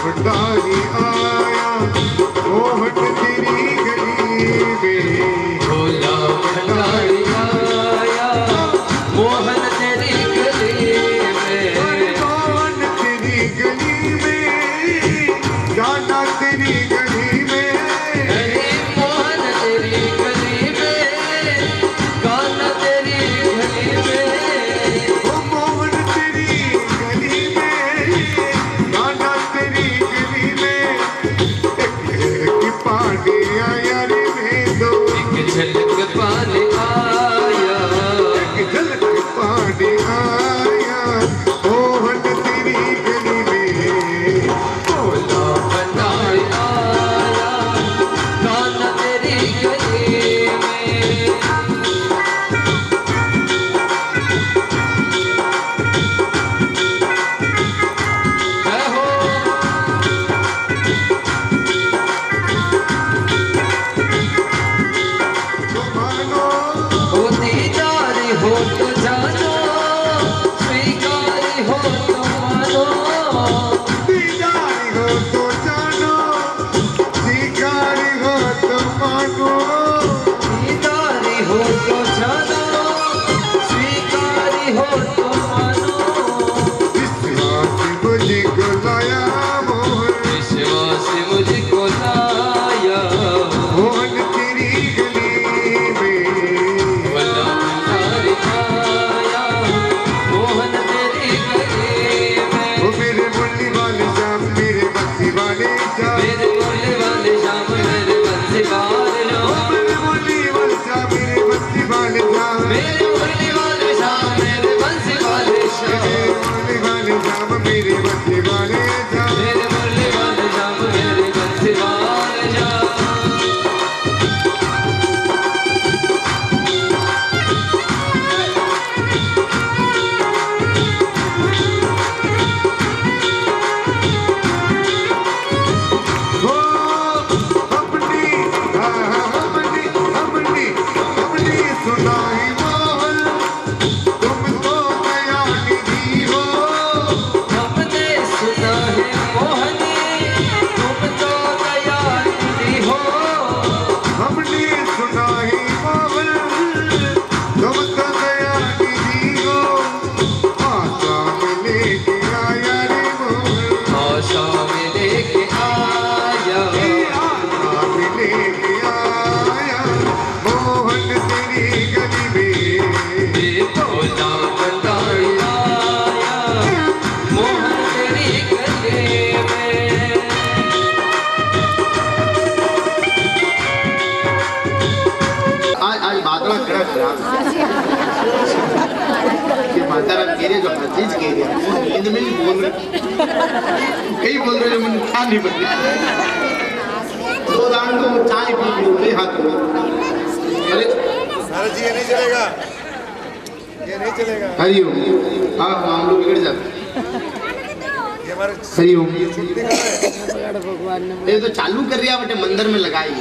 भंडारी आया मोहन तेरी गली में, भोला भंडारी आया मोहन तेरी गली में, मोहन तेरी गली में, जाना तेरी गली में, अरे मोहन तेरी गली में, गाना तेरी गली में, ओ मोहन तेरी गली में, जाना तेरी गली में, एक पानी आया रे भेदो, एक झलक पानी आया, एक झलक पानी आया मोहन तेरी गली में, भोला भंडारी आया गाना तेरी गली में। जय हो तो मानो ओ दीदारी हो तो जानो, स्वीकारी हो तो मानो, दीदारी हो तो जानो, शिकारी हो तो मानो, दीदारी हो तो जानो, स्वीकारी हो तो मानो, विश्वास मुझको लाया मोहन, विश्वास मुझको लाया मोहन तेरी गली में, भोला भंडारी आया मोहन तेरी गली में, वो मेरे मुरली वाले श्याम मेरे बस्ती वाले श्याम, मेरे बोले वाले शाम मेरे बंसी वाले वो शाम, मेरे मुरली वाले श्याम मेरे बस्ती वाले श्याम, मेरे बोले वाले शाम मेरे बंसी वाले शाम, मेरे मुरली वाले श्याम मेरे बस्ती वाले श्याम, मेरे बोले वाले शाम मेरे बंसी वाले शाम। हो अपनी हमनी हमनी हमनी सुनाई मोहन, तुम तो दया निधि हो, हमने सुना है मोहनी तुम तो दयानिधि हो, हमने सुनाई मोहन, तुम तो दया निधि हो, आशा में लेके आया रे मोहन, आशा में लेके आया, आशा में लेके आया मोहन तेरी गली में, ये भोला भंडारी आया मोहन तेरी गली में। आज बादल खड़ा खराब ये माता राम कह रहे जो हर चीज कह रहे नींद में ही बोल रहे कई बोल रहे जो मन खा नहीं बन दो दान को चाय पी लो ले हाथ में अरे जी ये नहीं चलेगा, ये नहीं चलेगा, हरिओम हाँ हम लोग बिगड़ जाते ये हमारे हरिओम भगवान ये तो चालू कर दिया बटे मंदिर में लगाई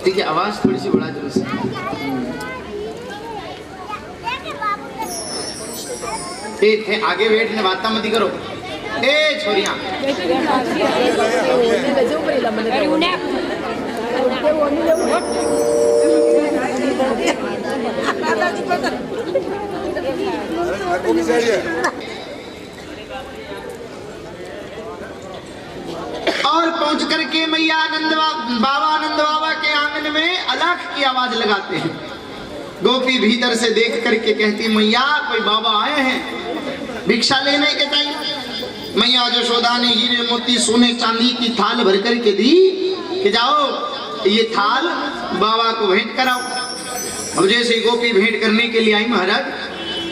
ठीक है आवाज थोड़ी सी बढ़ा दो थे आगे वेट ने बात मत करो ए छोरियां को भी चाहिए और पहुंच करके मैया आनंद बाबा के आंगन में अलख की आवाज लगाते हैं। गोपी भीतर से देख करके कहती मैया कोई बाबा आए हैं भिक्षा लेने के टाइम। मैया यशोदा ने हीरे मोती सोने चांदी की थाल भर करके दी कि जाओ ये थाल बाबा को भेंट कराओ। अब जैसे गोपी भेंट करने के लिए आई महाराज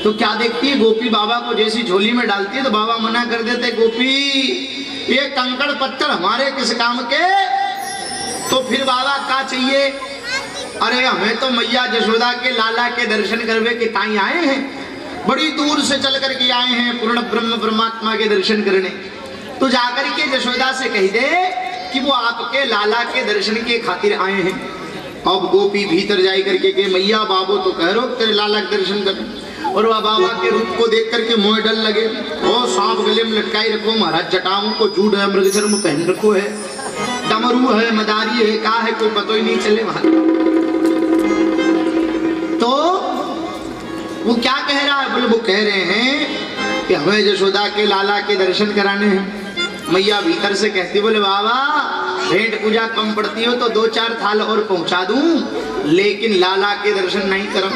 तो क्या देखती है गोपी बाबा को जैसी झोली में डालती है तो बाबा मना कर देते गोपी ये कंकड़ पत्थर हमारे किस काम के। तो फिर बाबा क्या चाहिए। अरे हमें तो मैया यशोदा के लाला के दर्शन करवे के ताई आए हैं, बड़ी दूर से चल करके आए हैं पूर्ण ब्रह्म परमात्मा के दर्शन करने। तो जाकर के यशोदा से कह दे कि वो आपके लाला के दर्शन के खातिर आए हैं। अब गोपी भीतर जाई करके के मैया बाबू तो कह रो तेरे लाला के दर्शन कर। और वह बाबा के रूप को देख करके मोह डल लगे। ओ सांप गले में लटकाई रखो महाराज, जटाओं को जूड़ है, मृग चर्म पहन रखो है, डमरू है, मदारी है, का है कोई पता ही नहीं चले महाराज। तो वो क्या कह रहा है? बोले वो कह रहे हैं कि हमें यशोदा के लाला के दर्शन कराने हैं। मैया भीतर से कहती, बोले बाबा भेंट पूजा कम पड़ती हो तो 2-4 थाल और पहुंचा दूं, लेकिन लाला के दर्शन नहीं करूं।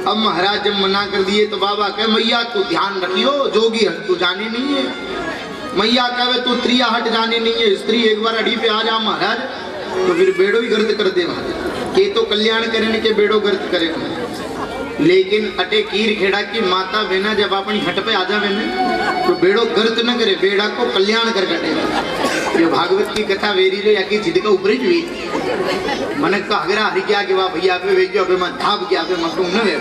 अब महाराज जब मना कर दिए तो बाबा कहे, मैया तू ध्यान रखियो, जोगी हट तू जाने नहीं है। मैया कहे तू त्रिया हट जाने नहीं है, स्त्री एक बार अड़ी पे आ जा महाराज तो फिर बेड़ो ही गर्द कर दे महाराज, के तो कल्याण करने के बेड़ो गर्द करे महाराज। लेकिन अटे कीर खेड़ा की माता बहना जब अपनी हट पे आ जावे न तो बेड़ो गर्द न करे, बेड़ा को कल्याण कर कटे। ये भागवत की कथा वेरी जो या की जिद का ऊपर ही हुई मनक का अगरा हरि क्या के वाह भैया पे वेजो पे मत थाप गया पे मत न वे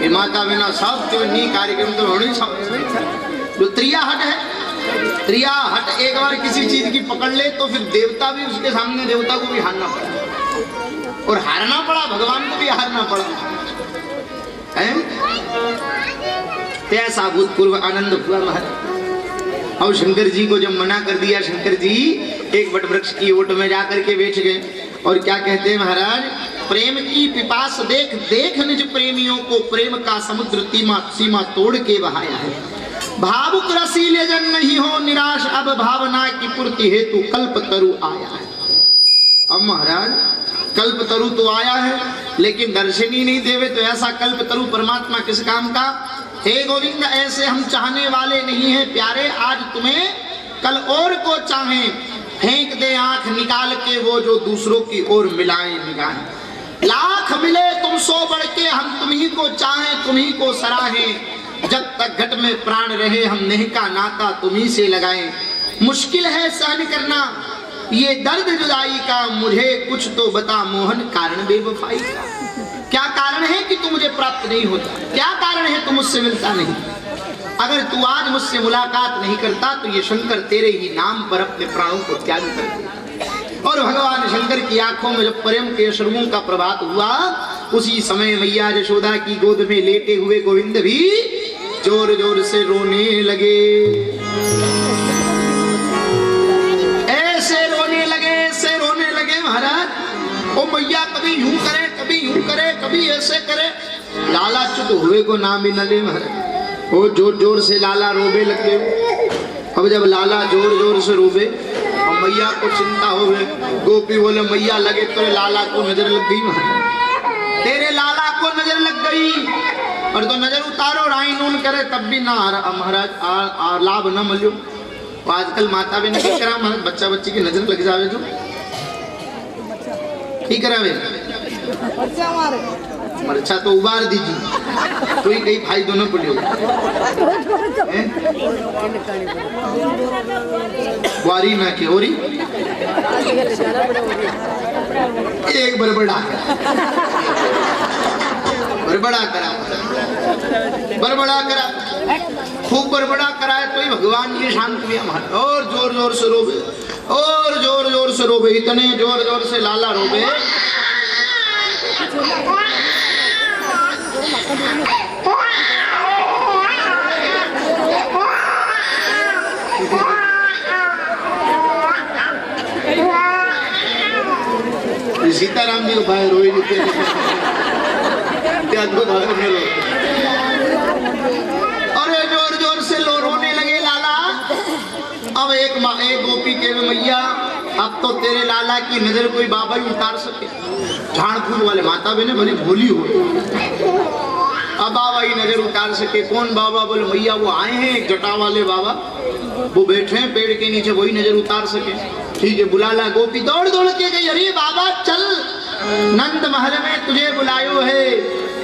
ये माता बहना सब जो नी कार्यक्रम तो होने सब जो त्रिया हट है। त्रिया हट एक बार किसी चीज की पकड़ ले तो फिर देवता भी उसके सामने, देवता को भी हारना पड़ा और हारना पड़ा, भगवान को भी हारना पड़ा है। ऐसा भूतपूर्व आनंद हुआ महाराज। और शंकर जी को जब मना कर दिया, शंकर जी एक वट वृक्ष की ओट में जाकर के बैठ गए और क्या कहते हैं महाराज, प्रेम की पिपास देख देख निज प्रेमियों को प्रेम का समुद्र सीमा तोड़ के बहाया है। भावुक रसीले जन नहीं हो निराश, अब भावना की पूर्ति हेतु कल्प तरु आया है। अब महाराज कल्प तरु तो आया है लेकिन दर्शन ही नहीं देवे तो ऐसा कल्प तरु परमात्मा किस काम का? हे गोविंद ऐसे हम चाहने वाले नहीं हैं प्यारे, आज तुम्हें कल और को चाहें, फेंक दे आंख निकाल के वो जो दूसरों की ओर मिलाए निगाहें। लाख मिले तुम सो बढ़ के हम तुम्ही को चाहें, तुम्ही को सराहें, जब तक घट में प्राण रहे हम नेह का नाता तुम्ही से लगाएं। मुश्किल है सहन करना ये दर्द जुदाई का, मुझे कुछ तो बता मोहन कारण बेवफाई का। क्या कारण है कि तू मुझे प्राप्त नहीं होता? क्या कारण है तू मुझसे मिलता नहीं? अगर तू आज मुझसे मुलाकात नहीं करता तो ये शंकर तेरे ही नाम पर अपने प्राणों को त्याग कर देता। और भगवान शंकर की आंखों में जब प्रेम के अश्रुओं का प्रभात हुआ, उसी समय मैया यशोदा की गोद में लेटे हुए गोविंद भी जोर जोर से रोने लगे। ऐसे रोने लगे महाराज। ओ मैया कभी यूं करे, कभी यूं करे, कभी ऐसे करे। लाला चुप हुए को नाम ही न ले महाराज। वो जोर जोर से लाला रोबे लग गए। अब जब लाला जोर जोर से रोबे और मैया को चिंता हो गई, गोपी बोले मैया लगे तेरे लाला को नजर लग गई महाराज, तेरे लाला को नजर लग गई। और तो नजर उतारो राई नून करे तब भी ना महाराज लाभ न मिलो। आजकल माता भी नहीं करा महाराज, बच्चा बच्ची की नजर लग जावे तो ठीक करावे। अच्छा तो उबार दीजिए, कोई कहीं भाई दोनों पड़े वारी ना के ओरी एक बड़बड़ा करा खूब बड़बड़ा कराए तो ही भगवान की शांति हुई हमारा। और जोर जोर से रोबे, और जोर जोर से रोबे, इतने जोर जोर से लाला रोबे सीताराम जी को भाई रोई अरे जोर जोर से लो रोने लगे लाला। अब एक गोपी के मैया अब तो तेरे लाला की नजर कोई बाबा ही उतार सके। झाड़ फूल वाले माता बहने भले भोली हो, अब बाबा ही नजर उतार सके। कौन बाबा? बोले मैया वो आए हैं एक जटा वाले बाबा, वो बैठे हैं पेड़ के नीचे, वही नजर उतार सके। ठीक है बुला ला। गोपी दौड़ दौड़ के गई, अरे बाबा चल नंद महल में तुझे बुलायो है।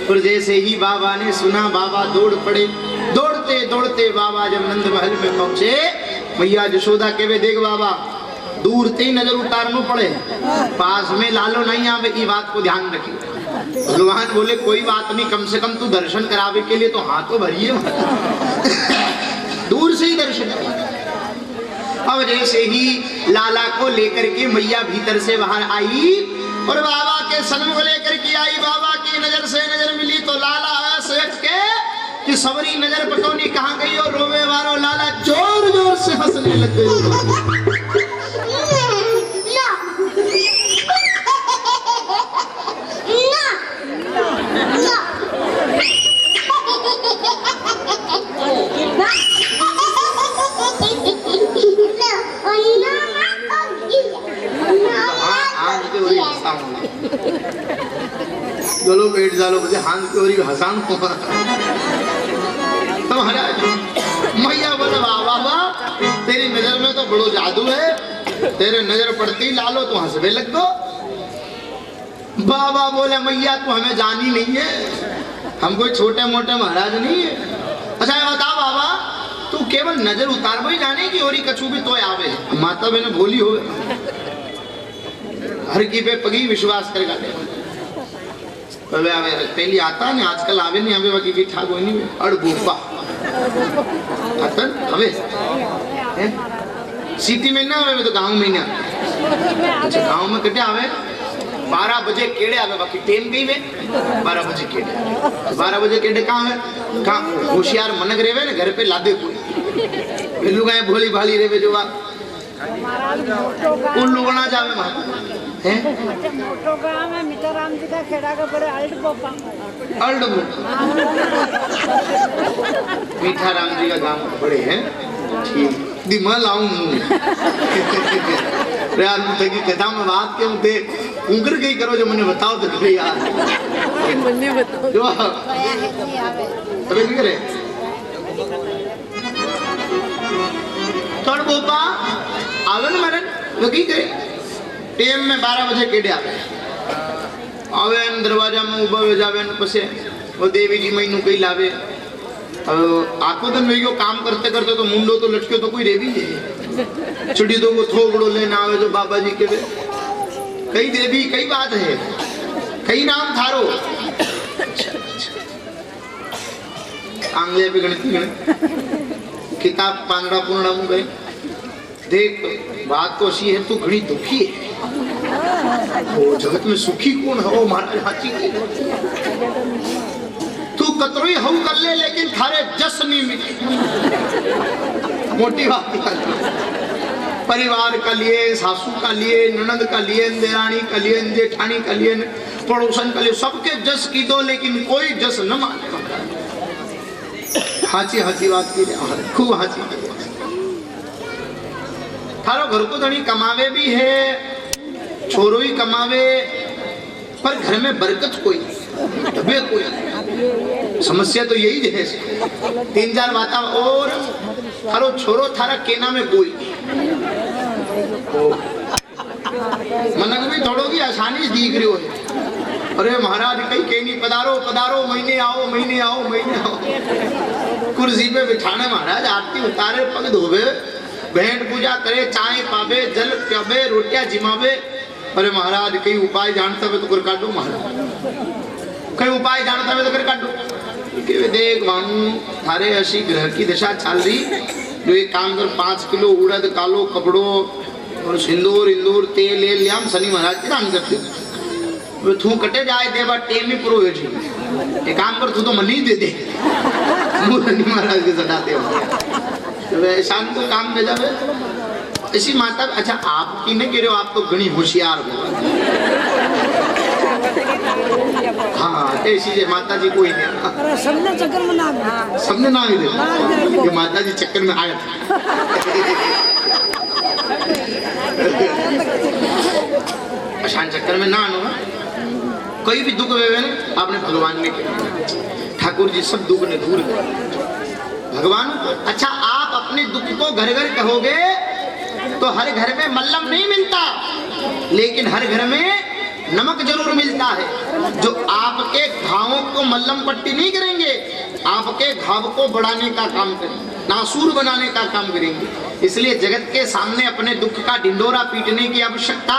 और जैसे ही बाबा ने सुना बाबा दौड़ पड़े। दौड़ते दौड़ते बाबा जब नंद महल में पहुंचे, मैया यशोदा के वे देख बाबा दूर ते नजर उतारना पड़े, पास में लालो नहीं आवे, ये बात को ध्यान रखिए। भगवान बोले कोई बात नहीं, कम से कम तू दर्शन करावे के लिए तो हाथों भरिए दूर से ही दर्शन। अब जैसे ही लाला को लेकर के मैया भीतर से बाहर आई और बाबा के सन्मुख लेकर के आई, बाबा की नजर से नजर मिली तो लाला ऐसे हट के कि सवरी नजर पटोनी कहाँ गई और रोवे वारो लाला जोर जोर से हंसने लग गई। चलो बैठ जालो मुझे हाथ की ओरी हसान तो महाराज मैया बोले वाह वाह तेरी नजर में तो बड़ो जादू है, तेरे नजर पड़ती लालो तो हंसवे लग गो। बाबा बोले मैया तू हमें जानी नहीं है, हम कोई छोटे मोटे महाराज नहीं है। अच्छा ये बता बाबा तू केवल नजर उतार ही जाने की ओरी कछु भी तो आवे। माता बहने भोली हो हर की पे पगी विश्वास करेगा पहली आता नहीं आजकल आवे नहीं आवे बाकी की ठाक होई नहीं अड़ गोपा आता आवे सिटी में ना आवे तो गांव में ना। अच्छा गांव में कटे आवे 12 बजे केड़े आवे बाकी टेम गई वे 12 बजे केड़े 12 बजे केड़े कहाँ है कहाँ होशियार मनक रेवे ना घर पे लादे कोई बिल्लू गाय भोली भाली रेवे जो उन लोगों ना जावे वहाँ मोटो गांव है मीठाराम जी का खेड़ा का बड़े मीठाराम जी का गांव बड़े हैं ठीक दिमाग लाऊं यार मुझे की कथा में बात के मुझे उंगर गई करो जो मैंने बताओ तो करे यार मुझे बताओ जो तबे की करे तोड़ गोपा आवन मरन वो की करे टेम में 12 बजे केड़े आवे दरवाजा में उभा हो जावे पसे वो देवी जी मैनू कई लावे आखो दिन में काम करते करते तो मुंडो तो लटके तो कोई रेवी नहीं चुड़ी तो वो थोबड़ो लेना आवे जो बाबा जी के कई देवी कई बात है कई नाम थारो आंगले पे गणित किताब पांगड़ा पूर्णा मुँह गए देख बात तो ऐसी है तू घड़ी दुखी है वो जगत में सुखी कौन है वो महाराज हाथी तू कतरोई हऊ कर ले लेकिन थारे जस नहीं मिले मोटी बात परिवार का लिए सासू का लिए ननद का लिए देरानी का लिए जेठानी का लिए पड़ोसन का लिए सबके जस की दो लेकिन कोई जस न माने। हाची हाची बात की खूब हाची थारो घर को धनी कमावे भी है छोरो ही कमावे पर घर में बरकत कोई तबे कोई समस्या तो यही है 3-4 बात और थारो छोरो थारा केना में कोई मनक भी थोड़ो की आसानी से दिख रही हो अरे महाराज कहीं केनी पधारो पधारो महीने आओ महीने आओ महीने आओ कुर्सी पे बिठाने महाराज आरती उतारे पग धोवे भेंट पूजा करे चाय पावे जल प्यावे रोटियां जिमावे। अरे महाराज कई उपाय जानता है तो कर काटो महाराज कई उपाय जानता है तो कर काटो के देख वाणु थारे ऐसी ग्रह की दशा चल रही जो एक काम कर 5 किलो उड़द कालो कपड़ो और सिंदूर इंदूर तेल ले लिया हम शनि महाराज के दान करते तू कटे जाए देवा टेम ही प्रो एक काम कर तू तो मनी दे दे शनि महाराज के सटाते हो शाम को काम दे जावे ऐसी माता। अच्छा आप की नहीं कह रहे हो आप तो घनी होशियार हो हाँ ऐसी माता जी कोई नहीं सबने चक्कर में ना सबने ना ही दे ये माता जी चक्कर में आया था अशान चक्कर में ना आनो कोई भी दुख वे आपने भगवान ने किया ठाकुर जी सब दुख ने दूर भगवान। अच्छा आप अपने दुख को घर घर कहोगे तो हर घर में मल्लम नहीं मिलता लेकिन हर घर में नमक जरूर मिलता है जो आपके घावों को मल्लम पट्टी नहीं करेंगे आपके घाव को बढ़ाने का काम करेंगे नासूर बनाने का काम करेंगे। इसलिए जगत के सामने अपने दुख का ढिंडोरा पीटने की आवश्यकता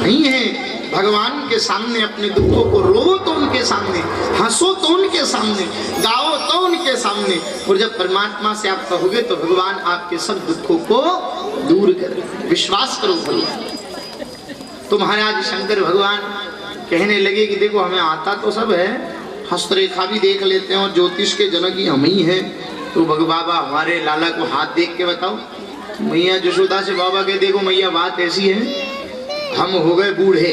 नहीं है। भगवान के सामने अपने दुखों को रो तो उनके सामने हंसो तो उनके सामने गाओ तो उनके सामने और जब परमात्मा से आप कहोगे तो भगवान आपके सब दुखों को दूर करें। विश्वास करो भगवान। तो महाराज शंकर भगवान कहने लगे कि देखो हमें आता तो सब है हस्तरेखा भी देख लेते हैं और ज्योतिष के जनक ही हम ही हैं। तो बाबा हमारे लाला को हाथ देख के बताओ। मैया यशोदा से बाबा के देखो मैया बात ऐसी है, हम हो गए बूढ़े,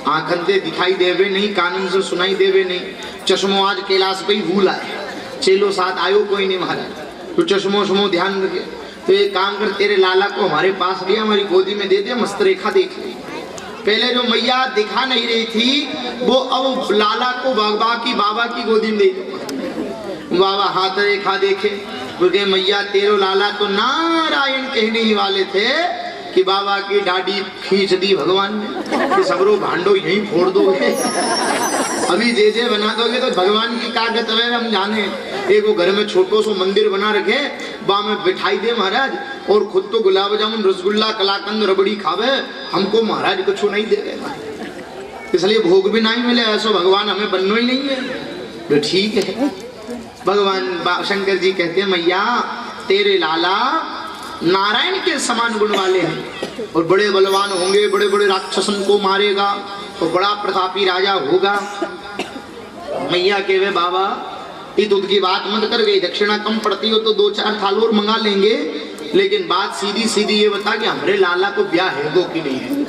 आंखन से दिखाई देवे नहीं, कानून से सुनाई देवे नहीं, चश्मो आज कैलाश पे ही भूल आए, चेलो साथ आयो कोई नहीं महाराज, तो चश्मो शमो ध्यान रखे। तो एक काम कर, तेरे लाला को हमारे पास लिया, हमारी गोदी में दे दे, मस्त रेखा देख ले। पहले जो मैया दिखा नहीं रही थी वो अब लाला को बाबा की गोदी में दे दे। बाबा हाथ रेखा देखे, बोले मैया तेरो लाला तो नारायण कहने ही वाले थे कि बाबा की दाढ़ी खींच दी भगवान ने कि सबरो भांडो यहीं फोड़ दोगे, अभी जे बना दोगे तो भगवान की कागत है। हम जाने एक वो घर में छोटो सो मंदिर बना रखे, बा में बिठाई दे महाराज, और खुद तो गुलाब जामुन रसगुल्ला कलाकंद रबड़ी खावे, हमको महाराज कुछ नहीं दे रहे, इसलिए भोग भी नहीं मिले, ऐसा भगवान हमें बनना ही नहीं है। तो ठीक है, भगवान शंकर जी कहते हैं मैया तेरे लाला नारायण के समान गुण वाले हैं और बड़े बलवान होंगे, बड़े बड़े राक्षसन को मारेगा तो बड़ा प्रतापी राजा होगा। मैया के वे बाबा ये दूध की बात मत कर गई, दक्षिणा कम पड़ती हो तो 2-4 थाल और मंगा लेंगे, लेकिन बात सीधी सीधी ये बता कि हमारे लाला को ब्याह है गो कि नहीं है।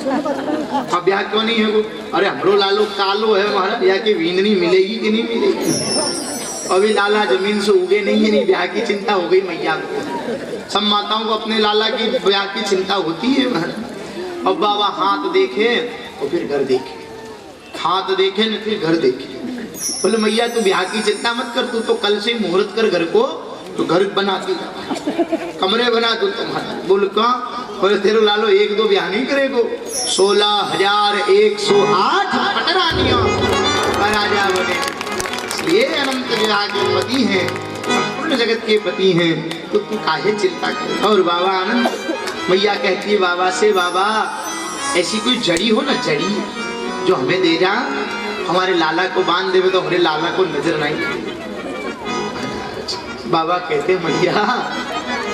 अब ब्याह क्यों नहीं है गो? अरे हमरो लालो कालो है महाराज, ब्याह की वींदनी मिलेगी कि नहीं मिलेगी? अभी लाला जमीन से उगे नहीं है, नहीं ब्याह की चिंता हो गई मैया को। सब माताओं को अपने लाला की ब्याह की चिंता होती है महाराज। अब बाबा हाथ देखे तो फिर घर देखे, हाथ देखे न फिर घर देखे। बोले मैया तू ब्याह की चिंता मत कर, तू तो कल से मुहूर्त कर घर को, तो घर बना दी, कमरे बना दो तुम्हारा। बोल कहाँ? बोले तेरे लालो 1-2 ब्याह नहीं करेगो, 16,108 पटरानियों का राजा बने। ये अनंत विराग के पति हैं, संपूर्ण जगत के पति हैं, तो तू काहे चिंता कर। और बाबा आनंद, मैया कहती है बाबा से, बाबा ऐसी कोई जड़ी हो ना, जड़ी जो हमें दे जा, हमारे लाला को बांध देवे तो हमारे लाला को नजर नहीं। बाबा कहते मैया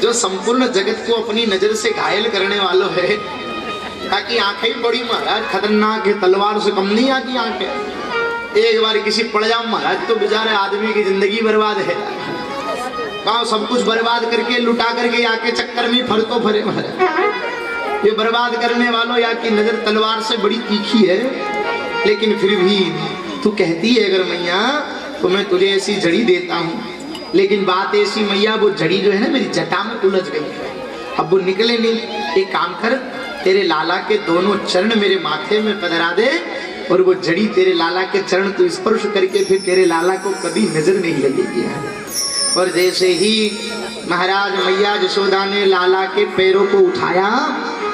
जो संपूर्ण जगत को अपनी नजर से घायल करने वालों है, ताकि आंखें बड़ी महाराज खतरनाक है, तलवार से कम नहीं आती आंखें। एक बार किसी पड़ जाओ महाराज तो बेचारे आदमी की जिंदगी बर्बाद है। कहा सब कुछ बर्बाद करके लुटा करके आके चक्कर में फर तो फरे महाराज। ये बर्बाद करने वालों या की नजर तलवार से बड़ी तीखी है, लेकिन फिर भी तू कहती है अगर मैया तो मैं तुझे ऐसी जड़ी देता हूँ, लेकिन बात ऐसी मैया वो जड़ी जो है ना मेरी जटा में उलझ गई है, अब वो निकले नहीं। एक काम कर, तेरे लाला के दोनों चरण मेरे माथे में पधरा दे और वो जड़ी तेरे लाला के चरण को स्पर्श करके फिर तेरे लाला को कभी नजर नहीं लगेगी। और जैसे ही महाराज मैया यशोदा ने लाला के पैरों को उठाया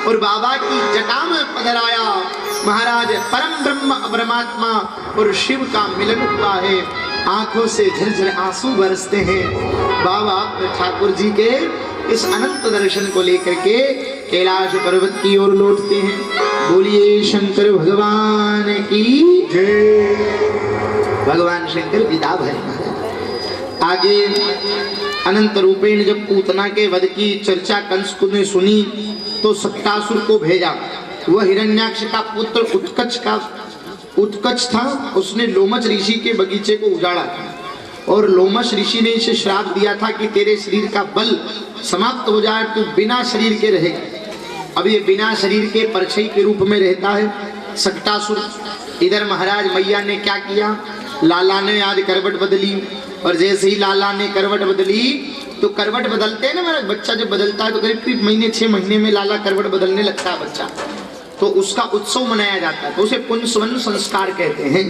और बाबा की जटा में पधराया, महाराज परम ब्रह्म परमात्मा और शिव का मिलन हुआ है। आंखों से झरझर आंसू बरसते हैं। बाबा ठाकुर जी के इस अनंत दर्शन को लेकर के कैलाश पर्वत की ओर लौटते हैं। बोलिए शंकर भगवान की जय। भगवान शंकर विदा भरे। आगे अनंत रूपेण जब पूतना के वध की चर्चा कंस ने सुनी तो सत्तासुर को भेजा। वह हिरण्याक्ष का पुत्र उत्कच था, उसने लोमच ऋषि के बगीचे को उजाड़ा और लोमच ऋषि ने इसे श्राप दिया था कि तेरे शरीर का बल समाप्त हो जाए, तू बिना शरीर के रहेगा। अब ये बिना शरीर के परछाई के रूप में रहता है सत्तासुर। इधर महाराज मैया ने क्या किया, लाला ने आज करवट बदली और जैसे ही लाला ने करवट बदली तो करवट बदलते हैं ना मेरा बच्चा जब बदलता है तो करीब महीने 6 महीने में लाला करवट बदलने लगता है बच्चा, तो उसका उत्सव मनाया जाता है। तो उसे पुंसवन संस्कार कहते हैं,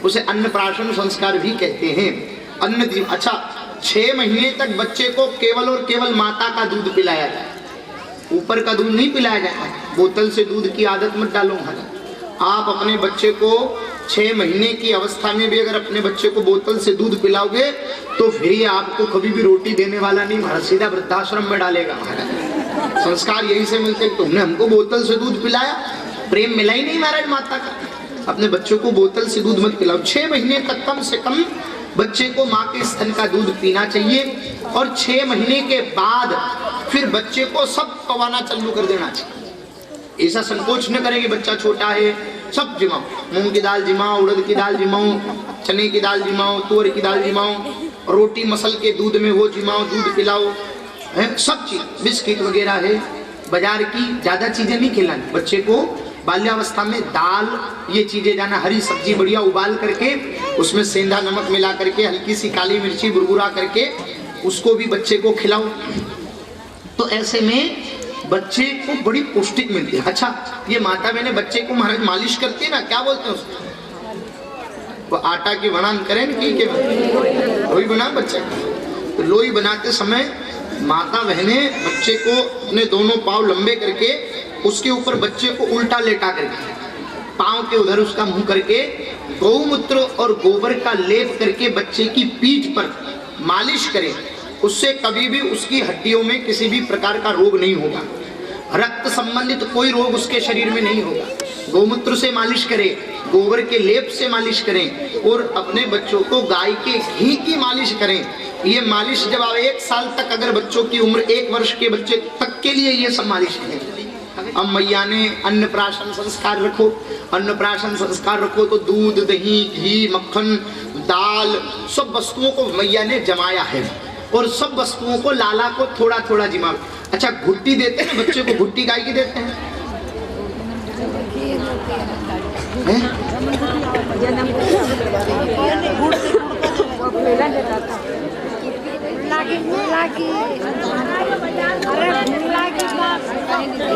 उसे अन्नप्राशन संस्कार भी कहते हैं। अन्न अच्छा 6 महीने तक बच्चे को केवल और केवल माता का दूध पिलाया जाए, ऊपर का दूध नहीं पिलाया जाता। बोतल से दूध की आदत मत डालो महाराज। आप अपने बच्चे को 6 महीने की अवस्था में भी अगर अपने बच्चे को बोतल से दूध पिलाओगे तो फिर ये आपको कभी भी रोटी देने वाला नहीं महाराज, सीधा वृद्धाश्रम में डालेगा महाराज। संस्कार यही से मिलते, तुमने हमको बोतल से दूध पिलाया, प्रेम मिला ही नहीं महाराज माता का। अपने बच्चों को बोतल से दूध मत पिलाओ। 6 महीने तक कम से कम बच्चे को माँ के स्तन का दूध पीना चाहिए और 6 महीने के बाद फिर बच्चे को सब पवाना चालू कर देना चाहिए। ऐसा संकोच न करें कि बच्चा छोटा है सब जिमाओ, मूंग की दाल जिमाओ, उड़द की दाल जिमाओ, चने की दाल जिमाओ, तुअर की दाल जिमाओ, रोटी मसल के दूध में वो जिमाओ, दूध पिलाओ, है सब चीज, बिस्किट वगैरह है। बाजार की ज्यादा चीजें नहीं खिलानी बच्चे को। बाल्यावस्था में दाल ये चीजें जाना, हरी सब्जी बढ़िया उबाल करके उसमें सेंधा नमक मिला करके हल्की सी काली मिर्ची बुरबुरा करके उसको भी बच्चे को खिलाओ। तो ऐसे में बच्चे को बड़ी पौष्टिक मिलती है। अच्छा, ये माता बहनें बच्चे को महाराज मालिश करती है ना, क्या बोलते हैं उसको? वो आटा की बनान करें की लोई बना बच्चे, तो लोई बनाते समय माता बहनें बच्चे को अपने दोनों पांव लंबे करके उसके ऊपर बच्चे को उल्टा लेटा करके पांव के उधर उसका मुंह करके गौमूत्र और गोबर का लेप करके बच्चे की पीठ पर मालिश करें। उससे कभी भी उसकी हड्डियों में किसी भी प्रकार का रोग नहीं होगा, रक्त संबंधित कोई रोग उसके शरीर में नहीं होगा। गौमूत्र से मालिश करें, गोबर के लेप से मालिश करें और अपने बच्चों को गाय के घी की मालिश करें। ये मालिश जब आप 1 साल तक, अगर बच्चों की उम्र 1 वर्ष के बच्चे तक के लिए ये सब मालिश है। अब मैया ने अन्नप्राशन संस्कार रखो, अन्नप्राशन संस्कार रखो तो दूध, दही, घी, मक्खन, दाल सब वस्तुओं को मैया ने जमाया है और सब वस्तुओं को लाला को थोड़ा थोड़ा जिमा। अच्छा, घुट्टी देते हैं बच्चे को, घुट्टी गाय की देते हैं?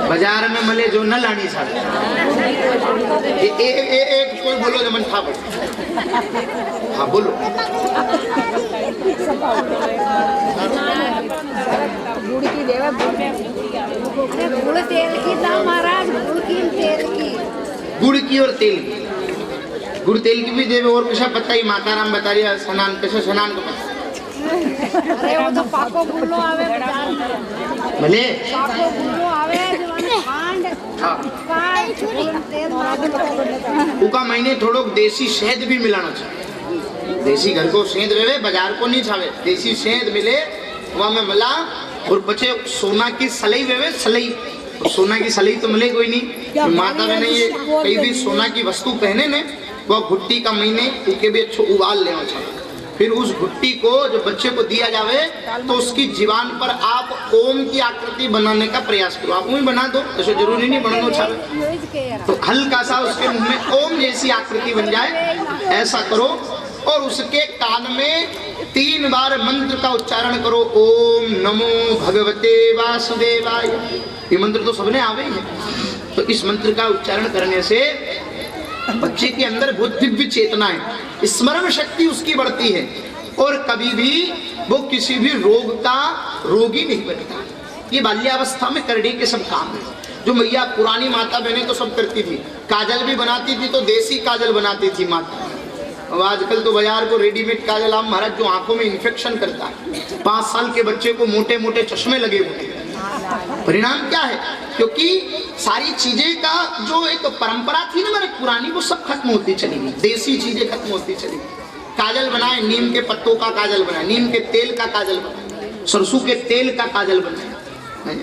बाजार में मले जो न लानी साहब, एक कोई बोलो जमन था, हाँ बोलो। गुड़ तेल की दाम महाराज, गुड़ की तेल की, गुड़ की और तेल की, गुड़ तेल की भी देवे। और कुछ पता ही माता राम बता रही है, स्नान कैसे स्नान का पता। अरे वो तो पाको गुल्लो आवे बाजार में, भले पाको गुल्लो आवे जवान खांड तेल उका महीने थोड़ो देसी शहद भी मिलाना चाहिए। देसी घर को शहद रहे, बाजार को नहीं छावे, देसी शहद मिले वहाँ में मिला। और बचे सोना की सलई वेवे, सलई, सोना की सलई तो मिले कोई नहीं। माता बहने ये कहीं भी सोना की वस्तु पहने ने, वह घुट्टी का महीने उके भी अच्छो उबाल लेना चाहिए। फिर उस घुट्टी को जब बच्चे को दिया जावे तो उसकी जीवान पर आप ओम की आकृति बनाने का प्रयास करो। आप वही बना दो, ऐसे जरूरी नहीं बनाना चाहिए, तो हल्का सा उसके मुंह में ओम जैसी आकृति बन जाए, ऐसा करो। और उसके कान में 3 बार मंत्र का उच्चारण करो, ओम नमो भगवते वासुदेवाय। ये मंत्र तो सबने आवे ही है। तो इस मंत्र का उच्चारण करने से बच्चे के अंदर बहुत दिव्य चेतना है, स्मरण शक्ति उसकी बढ़ती है और कभी भी वो किसी भी रोग का रोगी नहीं बनता। ये बाल्यावस्था में करने के सब काम है जो मैया पुरानी माता बहनें तो सब करती थी। काजल भी बनाती थी तो देसी काजल बनाती थी माता। अब आजकल तो बाजार को रेडीमेड काजल आप महाराज जो आंखों में इन्फेक्शन करता है। 5 साल के बच्चे को मोटे मोटे चश्मे लगे हुए हैं। परिणाम क्या है? क्योंकि सारी चीजें का जो एक परंपरा थी ना मेरे पुरानी, वो सब खत्म होती चली गई, देसी चीजें खत्म होती चली गई। काजल बनाए, नीम के पत्तों का काजल बनाए, नीम के तेल का काजल बनाए, सरसों के तेल का काजल बनाए,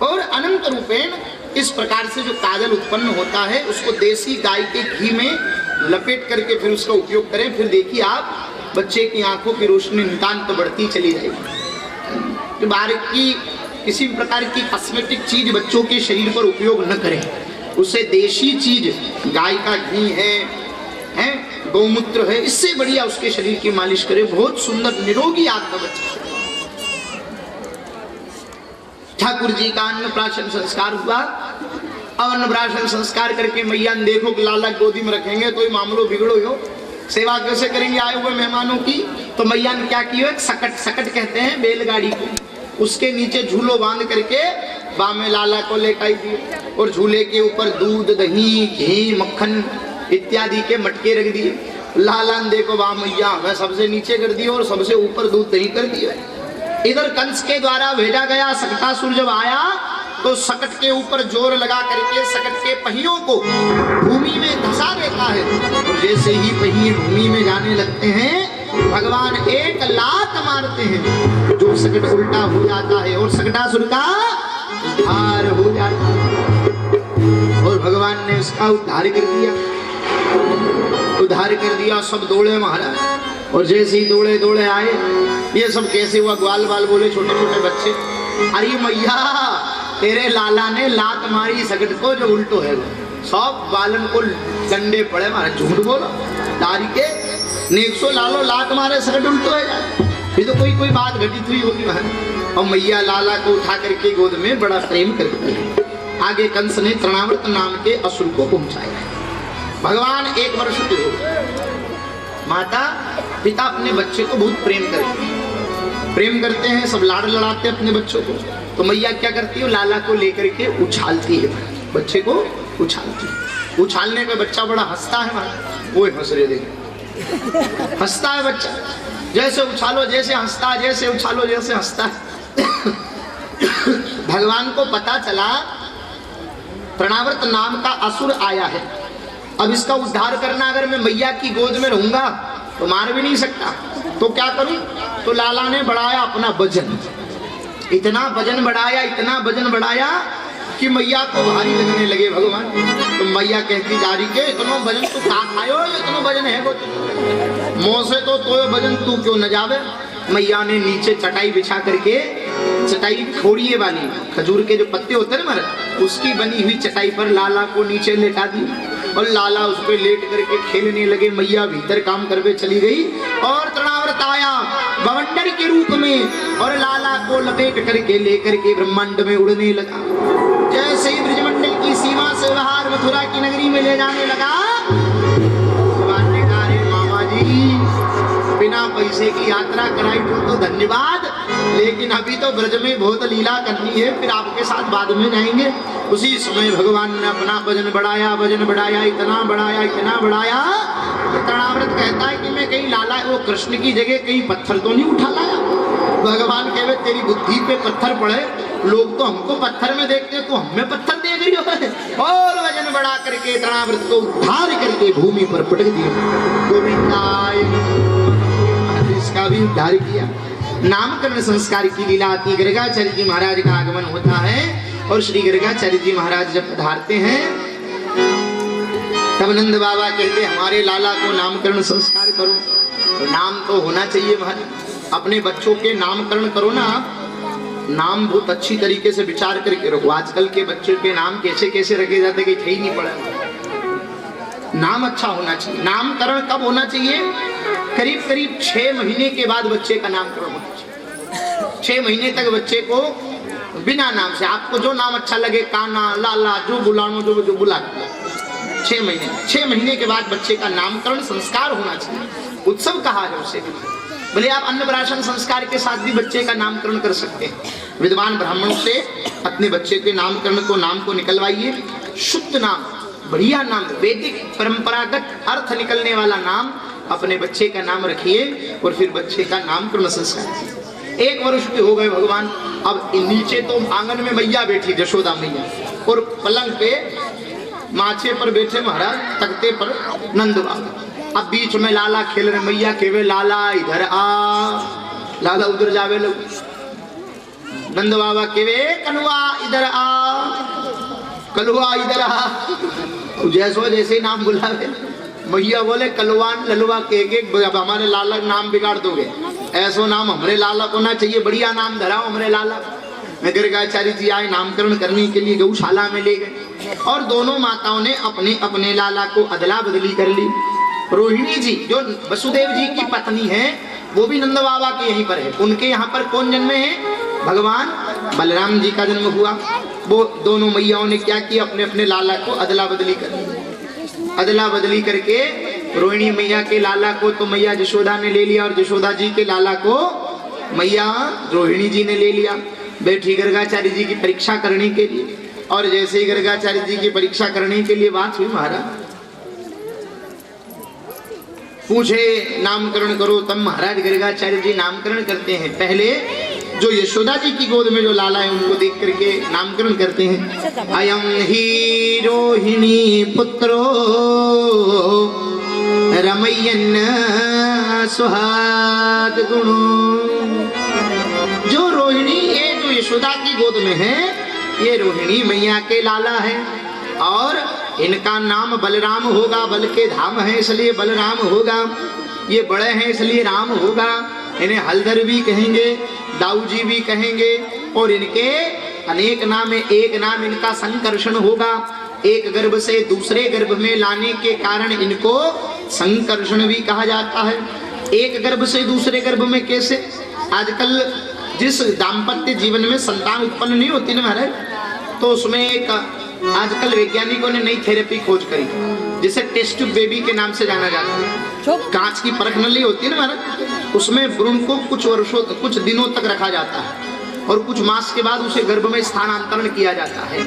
और अनंत रूपेण इस प्रकार से जो काजल उत्पन्न होता है उसको देसी गाय के घी में लपेट करके फिर उसका उपयोग करें। फिर देखिए आप बच्चे की आंखों की रोशनी नितांत बढ़ती चली जाएगी। तो बाहर की किसी भी प्रकार की कॉस्मेटिक चीज बच्चों के शरीर पर उपयोग न करें, उससे देशी चीज गाय का घी है गौमूत्र है, इससे बढ़िया उसके शरीर की मालिश करें। बहुत सुंदर निरोगी आत्मा बच्चा। ठाकुर जी का अन्नप्राशन संस्कार हुआ। अब अन्नप्राशन संस्कार करके मैया ने देखो कि लाला गोदी में रखेंगे तो ही मामलो बिगड़ो हो, सेवा कैसे करेंगे आए हुए मेहमानों की। तो मैया ने क्या किया, एक सकट, सकट कहते हैं बैलगाड़ी को, उसके नीचे झूलो बांध करके बामे लाला को लेकर आई दिए और झूले के ऊपर दूध, दही, घी, मक्खन इत्यादि के मटके रख दिए। लाला ने देखो वाह मैया मैं सबसे नीचे कर दिया और सबसे ऊपर दूध दही कर दिया। इधर कंस के द्वारा भेजा गया सकटासुर जब आया तो सकट के ऊपर जोर लगा करके सकट के पहियों को भूमि में धसा देता है और जैसे ही पहिए भूमि में जाने लगते हैं भगवान एक लात मारते हैं, जो सकट उल्टा हो जाता है और सकटासुर का हार हो जाता है। और भगवान ने उसका उद्धार कर दिया, उद्धार कर दिया। सब दौड़े महाराज, और जैसे ही दौड़े दौड़े आए, ये सब कैसे हुआ? ग्वाल बाल बोले, छोटे छोटे बच्चे, अरे मैया तेरे लाला ने लात मारी सगट को, जो उल्टो है वो। सब बालन को डंडे पड़े महाराज, झूठ बोलो तारी के नेक्सो लालो लात मारे सगट उल्टो है। फिर तो कोई बात घटित हुई होगी महाराज। और मैया लाला को उठा करके गोद में बड़ा प्रेम करती है। आगे कंस ने तृणावर्त नाम के असुर को पहुंचाया। भगवान 1 वर्ष के हो गए। माता पिता अपने बच्चे को बहुत प्रेम करते हैं, सब लाड़ लड़ाते हैं अपने बच्चों को। तो मैया क्या करती है? लाला को लेकर के उछालती है, बच्चे को उछालती है। उछालने का बच्चा बड़ा हंसता है महाराज, वो हंस रहे देख, हंसता है बच्चा, जैसे उछालो जैसे हंसता है, जैसे उछालो जैसे हंसता है। भगवान को पता चला तृणावर्त नाम का असुर आया है, अब इसका उद्धार करना, अगर मैं मैया की गोद में रहूंगा तो मार भी नहीं सकता, तो क्या करूं? तो लाला ने बढ़ाया अपना वजन, इतना वजन बढ़ाया, इतना वजन बढ़ाया कि मैया को भारी लगने लगे भगवान। तो मैया कहती जा रही के इतना वजन तू कहाँ खायो, इतना वजन है वो मुँह से तो वजन तू क्यों न जावे। मैया ने नीचे चटाई बिछा करके, चटाई खोड़िए वाली खजूर के जो पत्ते होते हैं महाराज, उसकी बनी हुई चटाई पर लाला को नीचे लेटा दी, और लाला उस पर लेट करके खेलने लगे। मैया भीतर काम करके चली गई, और तृणावर्त आया बवंडर के रूप में, और लाला को लपेट करके लेकर के ब्रह्मांड में उड़ने लगा। जैसे ही ब्रजमंडल की सीमा से बाहर मथुरा की नगरी में ले जाने लगा, भगवान ने कहा रे मामा जी, बिना पैसे की यात्रा कराई तो धन्यवाद, लेकिन अभी तो ब्रज में बहुत लीला करनी है, फिर आपके साथ बाद में जाएंगे। उसी समय भगवान ने अपना वजन बढ़ाया, वजन बढ़ाया, इतना बढ़ाया, इतना बढ़ाया। तृणावर्त कहता है कि मैं कहीं लाला वो कृष्ण की जगह कहीं पत्थर तो नहीं उठा लाया। भगवान कहे तेरी बुद्धि पे पत्थर पड़े, लोग तो हमको पत्थर में देखते, तो हमें पत्थर देख रही हो। और वजन बढ़ा करके तृणावर्त को उद्धार करके भूमि पर पटक दिया। गोविंदाय इसका भी उद्धार किया। नामकरण संस्कार की लीला आती, गर्गाचार्य जी महाराज का आगमन होता है, और श्री गर्गाचार्य जी महाराज जब पधारते हैं तब नंद बाबा कहते हमारे लाला को नामकरण संस्कार करो। तो नाम तो होना चाहिए महाराज, अपने बच्चों के नामकरण करो ना, नाम बहुत अच्छी तरीके से विचार करके रखो। आजकल के बच्चों के नाम कैसे कैसे रखे जाते कि ही नहीं पड़ा। नाम अच्छा होना चाहिए। नामकरण कब होना चाहिए? करीब करीब 6 महीने के बाद बच्चे का नामकरण होना चाहिए। 6 महीने तक बच्चे को बिना नाम से, आपको जो नाम अच्छा लगे, काना, लाला, जो बुलानो, जो बुला, 6 महीने के बाद बच्चे का नामकरण संस्कार होना चाहिए। उत्सव कहा है उसे। भले आप अन्नप्राशन संस्कार के साथ भी बच्चे का नामकरण कर सकते हैं। विद्वान ब्राह्मणों से अपने बच्चे के नामकरण को, नाम को निकलवाइए। शुद्ध नाम, बढ़िया नाम, वैदिक परंपरागत अर्थ निकलने वाला नाम अपने बच्चे का नाम रखिए, और फिर बच्चे का नामकरण संस्कार। 1 वर्ष के हो गए भगवान। अब नीचे तो आंगन में मैया बैठी, जशोदा मैया, और पलंग पे माचे पर बैठे महाराज, तख्ते पर नंद बाबा। अब बीच में लाला खेल रहे। मैया केवे लाला इधर आ, लाला उधर जावे लोग। नंद बाबा केवे कलुआ इधर आ, कलुआ इधर आ। जैसो जैसे नाम बुलावे, मैया बोले कलवान ललवा के अब हमारे लाला नाम बिगाड़ दोगे, ऐसो नाम हमारे लाला को ना चाहिए, बढ़िया नाम धराओ हमारे लाला। गर्गाचार्य जी आए नामकरण करने के लिए, गौशाला में ले गए, और दोनों माताओं ने अपने अपने लाला को अदला बदली कर ली। रोहिणी जी जो वसुदेव जी की पत्नी है, वो भी नंद बाबा के यहीं पर है। उनके यहाँ पर कौन जन्मे हैं? भगवान बलराम जी का जन्म हुआ। वो दोनों मैयाओं ने क्या किया? अपने अपने लाला को अदला बदली कर ली। अदला बदली करके रोहिणी मैया के लाला को तो मैया जशोदा ने ले लिया, और जशोदा जी के लाला को मैया रोहिणी जी ने ले लिया। बैठी गर्गाचार्य जी की परीक्षा करने के लिए, और जैसे ही गर्गाचार्य जी की परीक्षा करने के लिए बात हुई, महाराज पूछे नामकरण करो, तब महाराज गर्गाचार्य जी नामकरण करते हैं। पहले जो यशोदा जी की गोद में जो लाला है उनको देख करके नामकरण करते हैं। अयम ही रोहिणी पुत्रो रमयन सुहाग गुणो। जो रोहिणी, ये जो यशोदा की गोद में है, ये रोहिणी मैया के लाला है। और इनका नाम बलराम होगा, बल के धाम है इसलिए बलराम होगा, ये बड़े हैं इसलिए राम होगा। इन्हें हलधर भी कहेंगे, दाऊजी भी कहेंगे, और इनके अनेक नाम है। एक नाम इनका संकर्षण होगा, एक गर्भ से दूसरे गर्भ में लाने के कारण इनको संकर्षण भी कहा जाता है। एक गर्भ से दूसरे गर्भ में कैसे? आजकल जिस दाम्पत्य जीवन में संतान उत्पन्न नहीं होती ना महाराज, तो उसमें एक आजकल वैज्ञानिकों ने नई थेरेपी खोज करी जिसे टेस्ट ट्यूब बेबी के नाम से जाना जाता है। कांच की परख नली होती है ना महाराज, उसमें भ्रूण को कुछ दिनों तक रखा जाता है और कुछ मास के बाद उसे गर्भ में स्थानांतरण किया जाता है,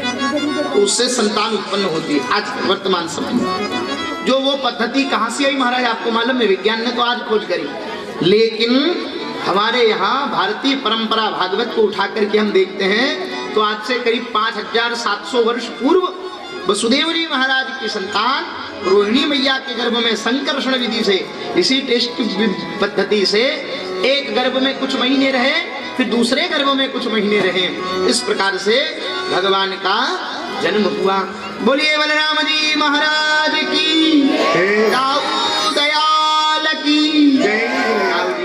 तो उससे संतान उत्पन्न होती है। आज वर्तमान समय में जो वो पद्धति कहां से आई महाराज आपको मालूम है? विज्ञान ने तो आज खोज करी, लेकिन हमारे यहाँ भारतीय परंपरा भागवत को उठा करके हम देखते हैं तो आज से करीब 5700 वर्ष पूर्व वसुदेव जी महाराज की संतान रोहिणी मैया के गर्भ में संकर्षण विधि से, इसी टेस्ट पद्धति से एक गर्भ में कुछ महीने रहे, फिर दूसरे गर्भ में कुछ महीने रहे। इस प्रकार से भगवान का जन्म हुआ। बोलिए बलराम जी महाराज की, गाऊ दयाल की जय,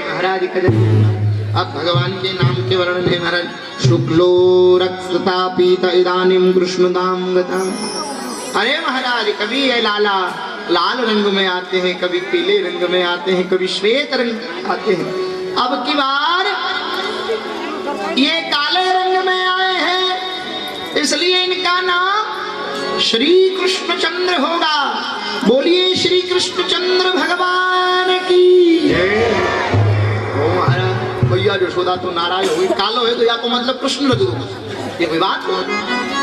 महाराज का जन्म। अब भगवान के नाम के वर्णन है महाराज। शुक्लो रक्तता पीत इदानीम कृष्णदाम गता। अरे महाराज, कभी ये लाला लाल रंग में आते हैं, कभी पीले रंग में आते हैं, कभी श्वेत रंग में आते हैं। अब की बार ये काले रंग में आए हैं, इसलिए इनका नाम श्री कृष्णचंद्र होगा। बोलिए श्री कृष्णचंद्र भगवान की जय। ओ महाराज, भैया यशोदा तो नाराज हुई, कालो है तो या को मतलब कृष्ण रख दो, ये कोई बात हो?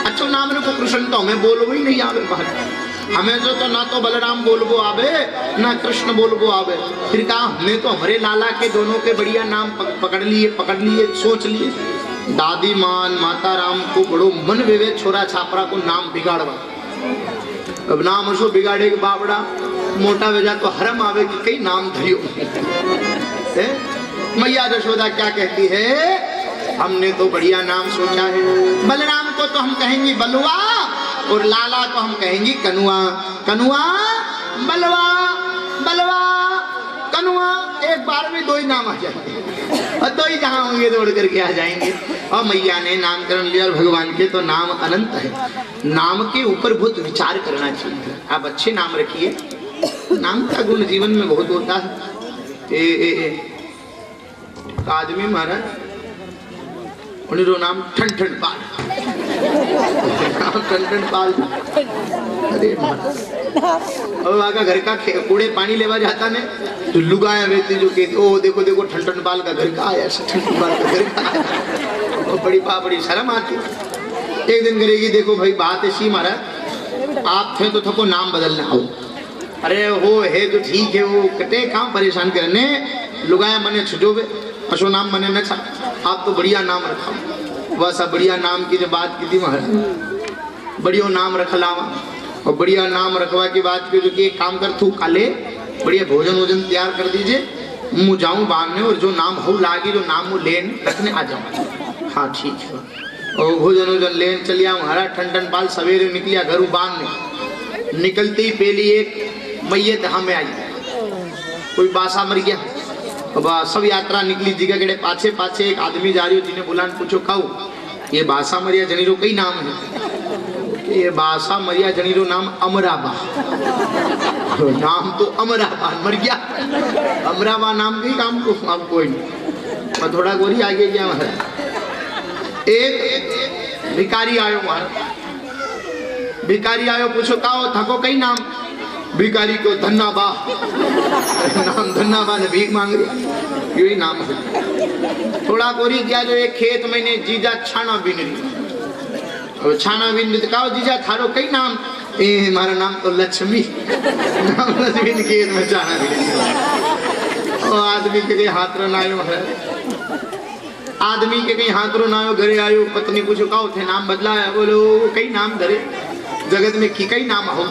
अच्छा नाम रखो कृष्ण, तो हमें बोलबो ही नहीं आवे बाहर। हमें जो तो ना तो बलराम बोलबो आवे ना कृष्ण बोलबो आवे। फिर कहा हमने तो हमारे लाला के दोनों के बढ़िया नाम पकड़ लिए सोच लिए। दादी मान माता राम को बड़ो मन विवेक छोरा छापरा को नाम बिगाड़वा। अब नाम उसको बिगाड़े के बाबड़ा मोटा वजह तो हरम आवे कि कई नाम धरियो। मैया यशोदा क्या कहती है? हमने तो बढ़िया नाम सोचा है। बलराम को तो हम कहेंगे बलुआ और लाला को हम कहेंगे कनुआ। कनुआ बलवा, बलवा कनुआ, एक बार में दो ही नाम आ जाएंगे और दो ही जहां होंगे दौड़ करके आ जाएंगे। और मैया ने नामकरण लिया और भगवान के तो नाम अनंत है। नाम के ऊपर बहुत विचार करना चाहिए। आप अच्छे नाम रखिए, नाम का गुण जीवन में बहुत होता है। आदमी महाराज उन्हें नाम ठन ठन पाल, ठन ठन पाल। अरे और आका घर का कूड़े पानी लेवा जाता ने तो लुगाया रहती जो कहती ओ देखो देखो ठन ठन पाल का घर का आया, ठन ठन पाल का घर का आया। और बड़ी शर्म आती। एक दिन करेगी देखो भाई बात ऐसी महाराज, आप थे तो थको नाम बदलना हो। अरे हो है तो ठीक है, वो कटे काम परेशान करने लुगाया मने छुजोबे अशो नाम मने न छा, आप तो बढ़िया नाम रखा। वैसा बढ़िया नाम की जब बात की थी महाराज, बढ़िया नाम रखलावा और बढ़िया नाम रखवा की बात की जो कि एक काम कर तू काले बढ़िया भोजन वोजन तैयार कर दीजिए, मुँह जाऊँ बांधने और जो नाम हो लागी जो नाम वो लेन रखने आ जाऊँ। हाँ ठीक है। और भोजन वोजन लेन चलिया महाराज। ठन ठन पाल सवेरे निकलिया घर बांधने, निकलते ही पहली एक मैयत हमें आई, कोई बासा मर गया। अब सब यात्रा निकली जगह गड़े पाछे पाछे एक आदमी जा रही हो, जिन्हें बुलान पूछो खाऊ ये बासा मरिया जनीरो कई नाम है? ये बासा मरिया जनीरो नाम अमराबा। नाम तो अमराबा मर गया, अमराबा नाम के काम को अब कोई नहीं। और थोड़ा गोरी आगे गया महाराज। एक भिकारी आयो महाराज, भिकारी आयो पूछो काओ थको कई नाम? भिकारी को धन्नाबा, नाम धन्नाबा ने भीख मांग रही, यही नाम है। थोड़ा गोरी गया जो एक खेत में ने जीजा छाना बीन रही। और छाना बीन रही तो कहो जीजा थारो कई नाम? ए हमारा नाम तो लक्ष्मी, नाम लक्ष्मी खेत में छाना बीन। और आदमी के कहीं हाथ रो ना आयो है, आदमी के कहीं हाथ रो ना आयो, घरे आयो पत्नी पूछो कहो थे नाम बदला है? बोलो कई नाम धरे जगत में की कई नाम हो,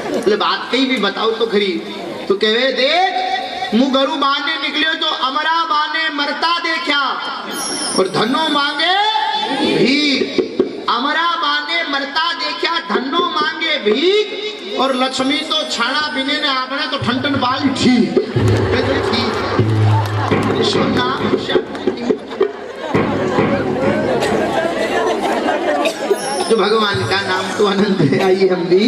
मतलब बात कहीं भी बताओ तो खरी। तो कहे देख मुँह गरु बाने निकले तो अमरा बाने मरता देखा और धनो मांगे भी। अमरा बाने मरता देखा धनो मांगे भीख और लक्ष्मी तो छाना बिने ने आपने तो ठंडन बाल ठीक सोना जो भगवान का नाम तो अनंत है। आइए हम भी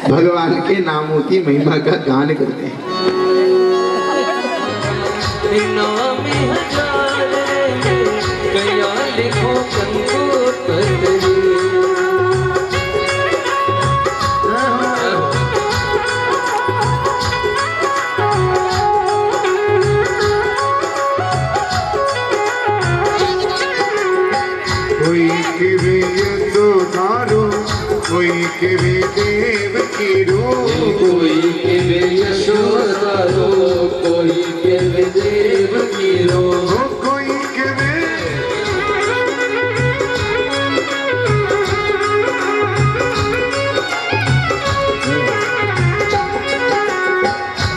भगवान के नामों की महिमा का गान करते हैं। नाम हजार गया लिखो कंको पतरी कोई किवे यदो धारो कोई किवे देव की रो कोई के वे यशोदा रो कोई के वे देव की रो कोई किवे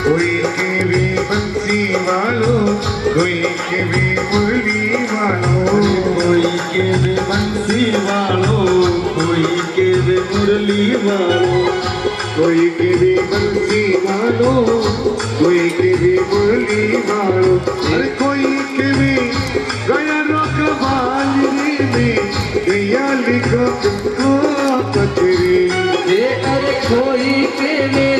कोई किवे बंसी वालो कोई किवे मुरली वालो कोई के वे बंसी वालो कोई के वे मुरली वालो कोई किवे बंसी वालो कोई किवे मुरली वालो अरे कोई किवे गया रोक बाली में गया लिखो तुमको पतरी ये अरे कोई के वे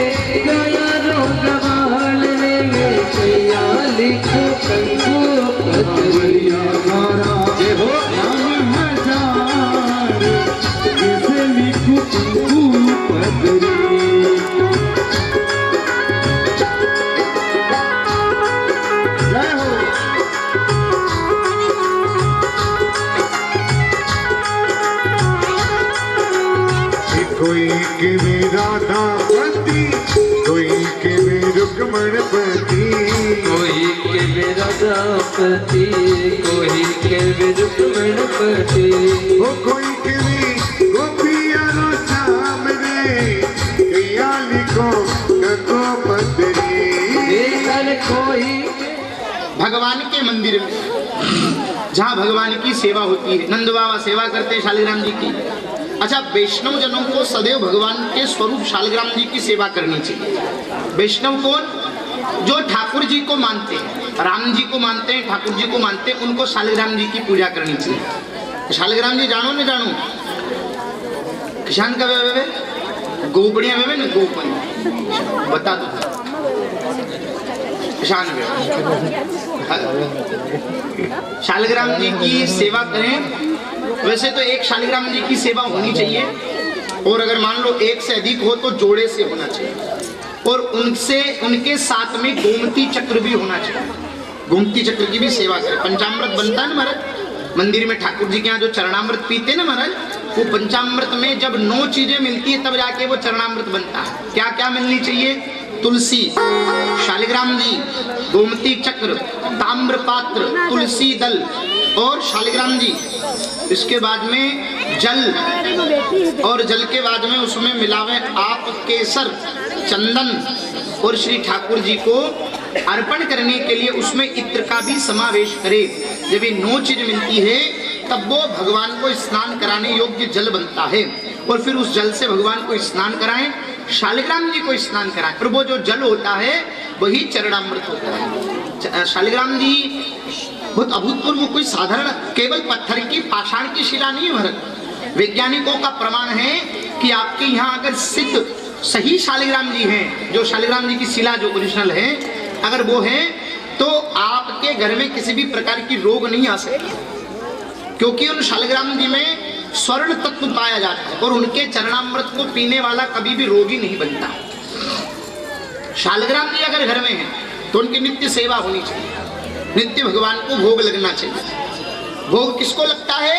गया रोगवाल में गया लिखो कंको पतरी हमारा ये हो नाम हजार कैसे लिखूं तुमको पतरी जय हो कोई किवे राधा पति कोई किवे रुक्मण पति कोई के वे राधापति कोई के वे रुक्मणपति ओ कोई किवे गोपिया रो श्याम रे गया लिखो गो पतरी ये अरे कोई भगवान के मंदिर में जहाँ भगवान की सेवा होती है, नंद बाबा सेवा करते हैं शालिग्राम जी की। अच्छा, वैष्णव जनों को सदैव भगवान के स्वरूप शालिग्राम जी की सेवा करनी चाहिए। वैष्णव कौन? जो ठाकुर जी को मानते हैं, राम जी को मानते हैं, ठाकुर जी को मानते हैं, उनको शालिग्राम जी की पूजा करनी चाहिए। शालिग्राम जी जानो न जानो, किसान का वे गोपड़िया वे न गोपन बता दो किसान शालिग्राम जी की सेवा करें। वैसे तो एक शालिग्राम जी की सेवा होनी चाहिए, और अगर मान लो एक से अधिक हो तो जोड़े से होना चाहिए, और उनसे उनके साथ में गोमती चक्र भी होना चाहिए। गोमती चक्र की भी सेवा करें। पंचामृत बनता है ना महाराज, मंदिर में ठाकुर जी के यहाँ जो चरणामृत पीते ना महाराज, वो पंचामृत में जब 9 चीजें मिलती है तब जाके वो चरणामृत बनता है। क्या क्या मिलनी चाहिए? तुलसी, शालिग्राम जी, गोमती चक्र, ताम्र पात्र, तुलसी दल और शालिग्राम जी। इसके बाद में जल, और जल के बाद में उसमें मिलावे आप केसर, चंदन, और श्री ठाकुर जी को अर्पण करने के लिए उसमें इत्र का भी समावेश करे। जब ये 9 चीज मिलती है तब वो भगवान को स्नान कराने योग्य जल बनता है, और फिर उस जल से भगवान को स्नान कराएं, शालिग्राम जी को स्नान कराएं, और वो जो जल होता है वही चरणामृत होता है। शालिग्राम जी बहुत अभूतपूर्व, कोई साधारण केवल पत्थर की पाषाण की शिला नहीं है महाराज। वैज्ञानिकों का प्रमाण है कि आपके यहाँ अगर सिद्ध सही शालिग्राम जी हैं, जो शालिग्राम जी की शिला जो ओरिजिनल है, अगर वो है तो आपके घर में किसी भी प्रकार की रोग नहीं आ सकती, क्योंकि उन शालिग्राम जी में स्वर्ण तत्व पाया जाता है, और उनके चरणामृत को पीने वाला कभी भी रोगी नहीं बनता। शालिग्राम जी अगर घर में है तो उनकी नित्य सेवा होनी चाहिए, नित्य भगवान को भोग लगना चाहिए। भोग किसको लगता है?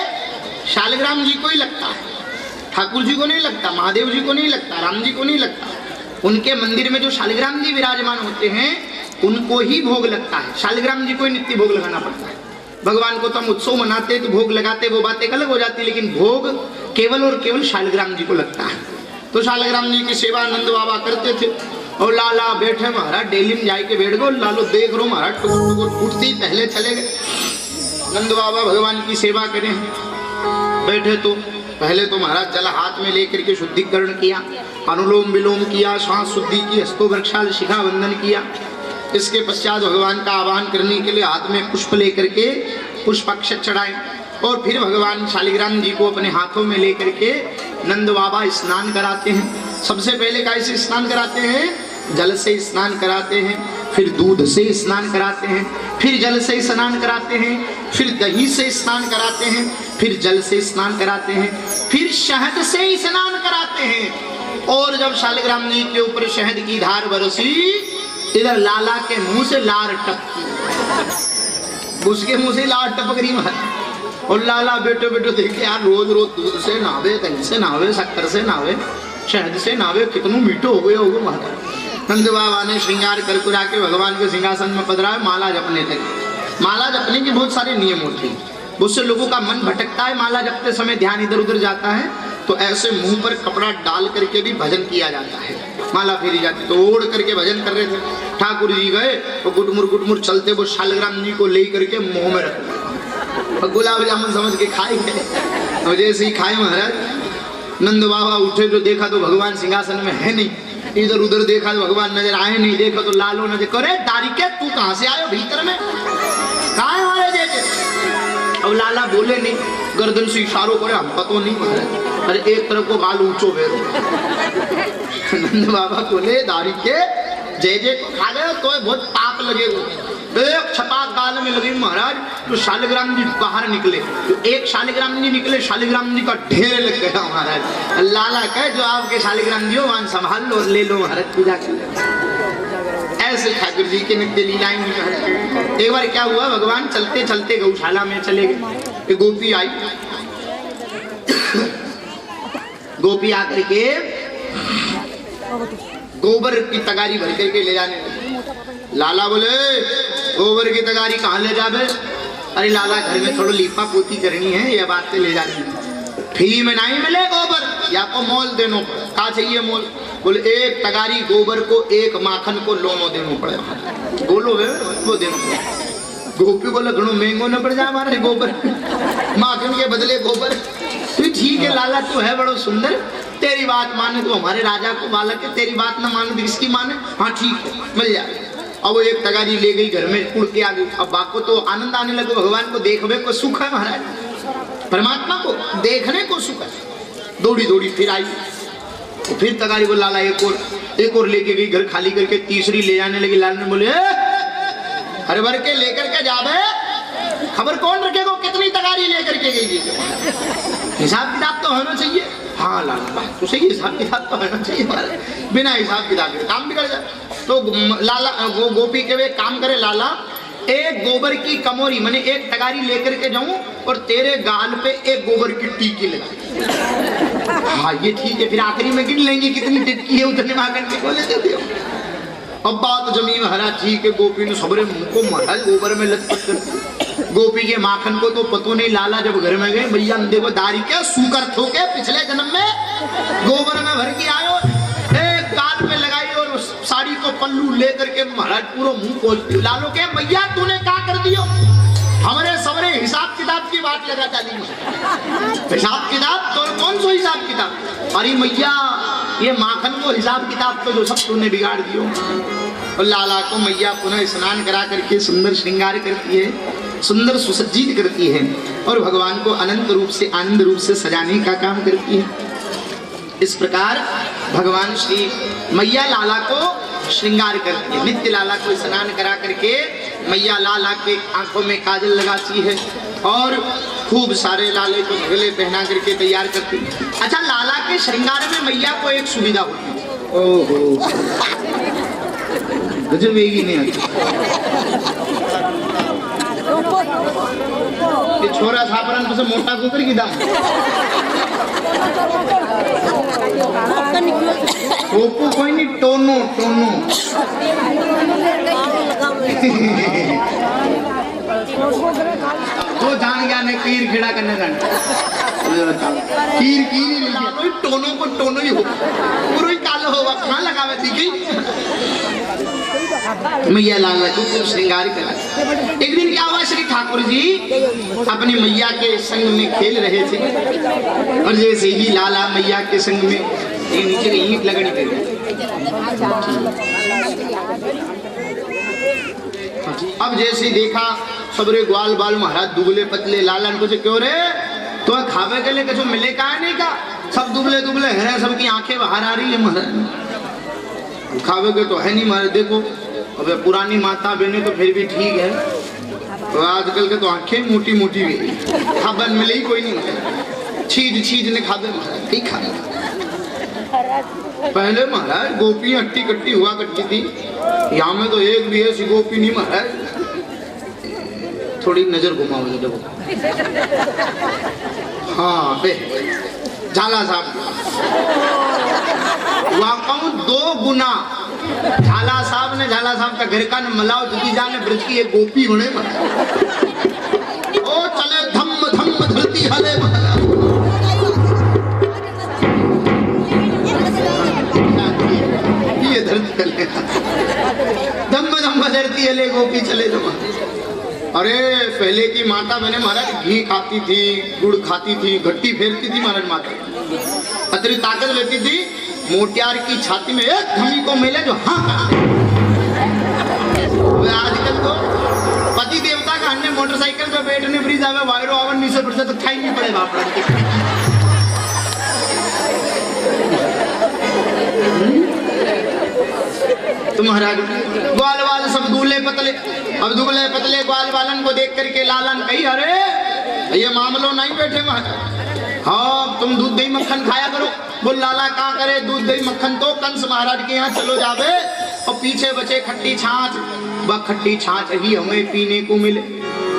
शालिग्राम जी को ही लगता है, ठाकुर जी को नहीं लगता, महादेव जी को नहीं लगता, राम जी को नहीं लगता। उनके मंदिर में जो शालिग्राम जी विराजमान होते हैं उनको ही भोग लगता है। शालिग्राम जी को ही नित्य भोग लगाना पड़ता है। भगवान को तो हम उत्सव मनाते तो भोग लगाते, वो बातें अलग हो जाती, लेकिन भोग केवल और केवल शालिग्राम जी को लगता है। तो शालिग्राम जी की सेवा नंद बाबा करते थे, और लाला बैठे महाराज, डेली में जाके बैठ गो, लालो देख रो महाराज, टुकुर टुकुर फूटते ही पहले चले गए। नंद बाबा भगवान की सेवा करें, बैठे तो पहले तो महाराज जल हाथ में लेकर के शुद्धिकरण किया, अनुलोम विलोम किया, श्वास शुद्धि की, हस्तो वृक्षाल शिखा वंदन किया। इसके पश्चात भगवान का आवाहन करने के लिए हाथ में पुष्प लेकर के पुष्प अक्षत चढ़ाए और फिर भगवान शालिग्राम जी को अपने हाथों में लेकर के नंद बाबा स्नान कराते हैं। सबसे पहले कैसे स्नान कराते हैं? जल से स्नान कराते हैं, फिर दूध से स्नान कराते हैं, फिर जल से स्नान कराते हैं, फिर दही से स्नान कराते हैं, फिर जल से स्नान कराते हैं, फिर शहद से स्नान कराते हैं। और जब शालिग्राम जी के ऊपर शहद की धार बरसी, इधर लाला के मुंह से लार टपकी, उसके मुंह से लार टपक रही महाराज। और लाला बेटो बेटो देखे यार रोज रोज दूध से नहावे, दही से नहावे, शक्कर से नहावे, शहद से नहावे, कितनों मीठो हो गए होगे महाराज। नंद बाबा ने श्रृंगार कर कुरा के भगवान के सिंहासन में पधराए, माला जपने लगे। माला जपने के बहुत सारे नियम होते हैं, उससे लोगों का मन भटकता है, माला जपते समय ध्यान इधर उधर जाता है, तो ऐसे मुंह पर कपड़ा डाल करके भी भजन किया जाता है, माला फेरी जाती। तो ओढ़ करके भजन कर रहे थे, ठाकुर जी गए तो गुटमुर चलते वो शालिग्राम जी को ले करके मुंह में रख, गुलाब जामुन समझ के खाए गए। और जैसे ही खाए महाराज, नंद बाबा उठे तो देखा तो भगवान सिंहासन में है नहीं, इधर उधर देखा तो भगवान नजर आए नहीं, देखा तो लालो नजर करे, दारिके तू कहाँ से आयो भीतर में, कहाँ है हमारे जेठे? अब लाला बोले नहीं, गर्दन से इशारों करे, हम पतो नहीं महाराज, अरे एक तरफ को गाल ऊंचो बेरो। नंद बाबा बोले दारिके जय जय को खा गए तो बहुत पाप लगेगा। एक छपाक गाल में लगी महाराज, तो शालिग्राम जी बाहर निकले, तो एक शालिग्राम जी निकले, शालिग्राम जी का ढेर लग गया महाराज। लाला कहे जो आपके शालिग्राम जी हो वहां संभाल लो, ले लो महाराज पूजा कर। ऐसे ठाकुर जी के नित्य लीलाएं। एक बार क्या हुआ, भगवान चलते चलते गौशाला में चले गए, गोपी आई, गोपी आकर के गोबर की तगारी भर करके ले जाने लगे। लाला बोले गोबर की तगारी कहाँ ले जाबे? अरे लाला घर में थोड़ा लीपा पोती करनी है, ये बात से ले जानी है। फ्री में नहीं मिले गोबर, या को मोल देनो पड़े। कहा चाहिए मोल? बोले एक तगारी गोबर को एक माखन को लोनो देनो पड़े, बोलो वो देनो पड़े। गोपी को लगनो महंगो न पड़ जाए हमारे गोबर, माखन के बदले गोबर। तो ठीक है लाला, तू है बड़ो सुंदर, तेरी बात माने तो हमारे राजा को बालक है, तेरी बात न माने तो किसकी माने? हाँ ठीक है मिल जाए। अब वो एक तगारी ले गई, घर में उड़ के आ गई। अब बाप को तो आनंद आने लगे, भगवान को देखने को सुख है महाराज, परमात्मा को देखने को सुख है। दौड़ी दौड़ी फिर आई, तो फिर तगारी को लाला एक और लेके गई, घर खाली करके तीसरी ले जाने लगी। लाला ने बोले हर भर के लेकर के जावे, खबर कौन रखेगा कितनी तगारी लेकर के गई? हिसाब किताब तो होना चाहिए। हाँ लाला तो सही, हिसाब किताब तो होना चाहिए, बिना हिसाब किताब के काम बिगड़ जाए। तो लाला गोपी के वे काम करे, लाला एक गोबर की कमोरी मैंने एक तगारी लेकर के जाऊं और तेरे गाल पे एक गोबर की टीकी लगा। हाँ ये ठीक है, फिर आखिरी में गिन लेंगे कितनी टिटकी है, उतने मांगन के बोले देते हो। अब बात जमी महाराज ठीक है, गोपी ने सबरे मुंह को महाराज गोबर में लटपट कर। गोपी के माखन को तो पतो नहीं, लाला जब घर में गए, भैया देखो दारी के सूकर थोके पिछले जन्म में गोबर में भर के आयो, एक गाल पे लगाई और साड़ी को पल्लू लेकर के महाराज पूरा मुंह खोलती। लालो के भैया तूने क्या कर दियो? हमारे सबरे हिसाब किताब की बात लगा डाली। हिसाब किताब तो कौन सा हिसाब किताब? अरे मैया ये माखन को हिसाब किताब तो जो सब तूने बिगाड़ दियो। और लाला को मैया पुनः स्नान करा करके सुंदर श्रृंगार करती है, सुंदर सुसज्जित करती है और भगवान को अनंत रूप से आनंद रूप से सजाने का काम करती है। इस प्रकार भगवान श्री मैया लाला को श्रृंगार करती है। नित्य लाला को स्नान करा करके मैया लाला के आंखों में काजल लगाती है और खूब सारे लाले को गले पहना करके तैयार करती है। अच्छा, लाला के श्रृंगार में मैया को एक सुविधा होती है। ओहो गजब ही नहीं आती। ये छोरा छापरन से मोटा कुकर की दाम ओपो कोई नहीं, टोनो टोनो तो जान गया ने कीर खेड़ा करने जान कीर कीर नहीं टोनो को टोनो ही हो पूरा ही कालो होगा, कहाँ लगावे दिखी मैया लाला को खूब श्रृंगार करा। एक दिन क्या हुआ, श्री ठाकुर जी अपनी मैया के संग में खेल रहे थे और जैसे ही लाला मैया के संग में नीचे ईंट लगनी थी। अब जैसे देखा सबरे ग्वाल बाल महाराज दुबले पतले, लालन को क्यों रे तो खावे के लिए कुछ मिले का नहीं का, सब दुबले दुबले हैं, सबकी आंखें बाहर आ रही है महाराज, खावे के तो है नहीं महाराज। देखो अब पुरानी माता बहने तो फिर भी ठीक है, तो आजकल के तो आंखें मोटी मोटी गई, खाबन मिले ही कोई नहीं, छीज छीज ने खावे महाराज, ठीक खावे। पहले महाराज गोपी अट्टी कट्टी हुआ करती थी, यहाँ में तो एक भी ऐसी गोपी नहीं महाराज। थोड़ी नजर घुमाओ देखो, हाँ बे झाला साहब वाकऊ 2 गुना झाला साहब ने, झाला साहब का घर का न मलाओ जुदी जाने ब्रज की एक गोपी होने ओ चले धम धम धरती हले ये धरती हले धम धम धरती हले गोपी चले तो। अरे पहले की माता मैंने महाराज घी खाती थी, गुड़ खाती थी, घट्टी फेरती थी महाराज माता, अतरी ताकत लेती थी, मोटियार की छाती में एक धमी को मिले जो हाँ। आजकल तो पति देवता का अन्य मोटरसाइकिल पे बैठने फ्री जावे वायरो आवन नहीं से तो खाई नहीं पड़े बाप। तो महाराज ग्वाल वाल सब दूल्हे पतले, अब दुबले पतले ग्वाल वालन को देख करके लालन कही अरे ये मामलो नहीं बैठे महाराज, हाँ तुम दूध दही मक्खन खाया करो। बोल लाला कहाँ करे दूध दही मक्खन, तो कंस महाराज के यहाँ चलो जावे और पीछे बचे खट्टी छाछ, वह खट्टी छाछ ही हमें पीने को मिले।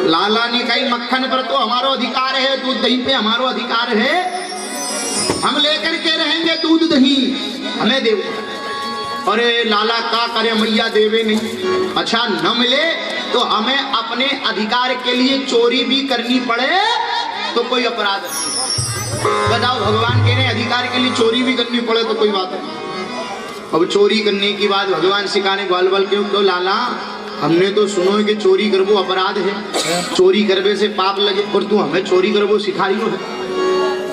लाला ने कही मक्खन पर तो हमारा अधिकार है, दूध दही पे हमारा अधिकार है, हम लेकर के रहेंगे दूध दही, हमें देव। अरे लाला का करे मैया देवे नहीं, अच्छा न मिले तो हमें अपने अधिकार के लिए चोरी भी करनी पड़े तो कोई अपराध नहीं। बताओ भगवान कह रहे अधिकार के लिए चोरी भी करनी पड़े तो कोई बात नहीं। अब चोरी करने की बात भगवान सिखाने ग्वाल बाल क्यों, तो लाला हमने तो सुनो है कि चोरी करबो अपराध है, चोरी करबे से पाप लगे, और तू हमें चोरी करबो सिखा रही हो।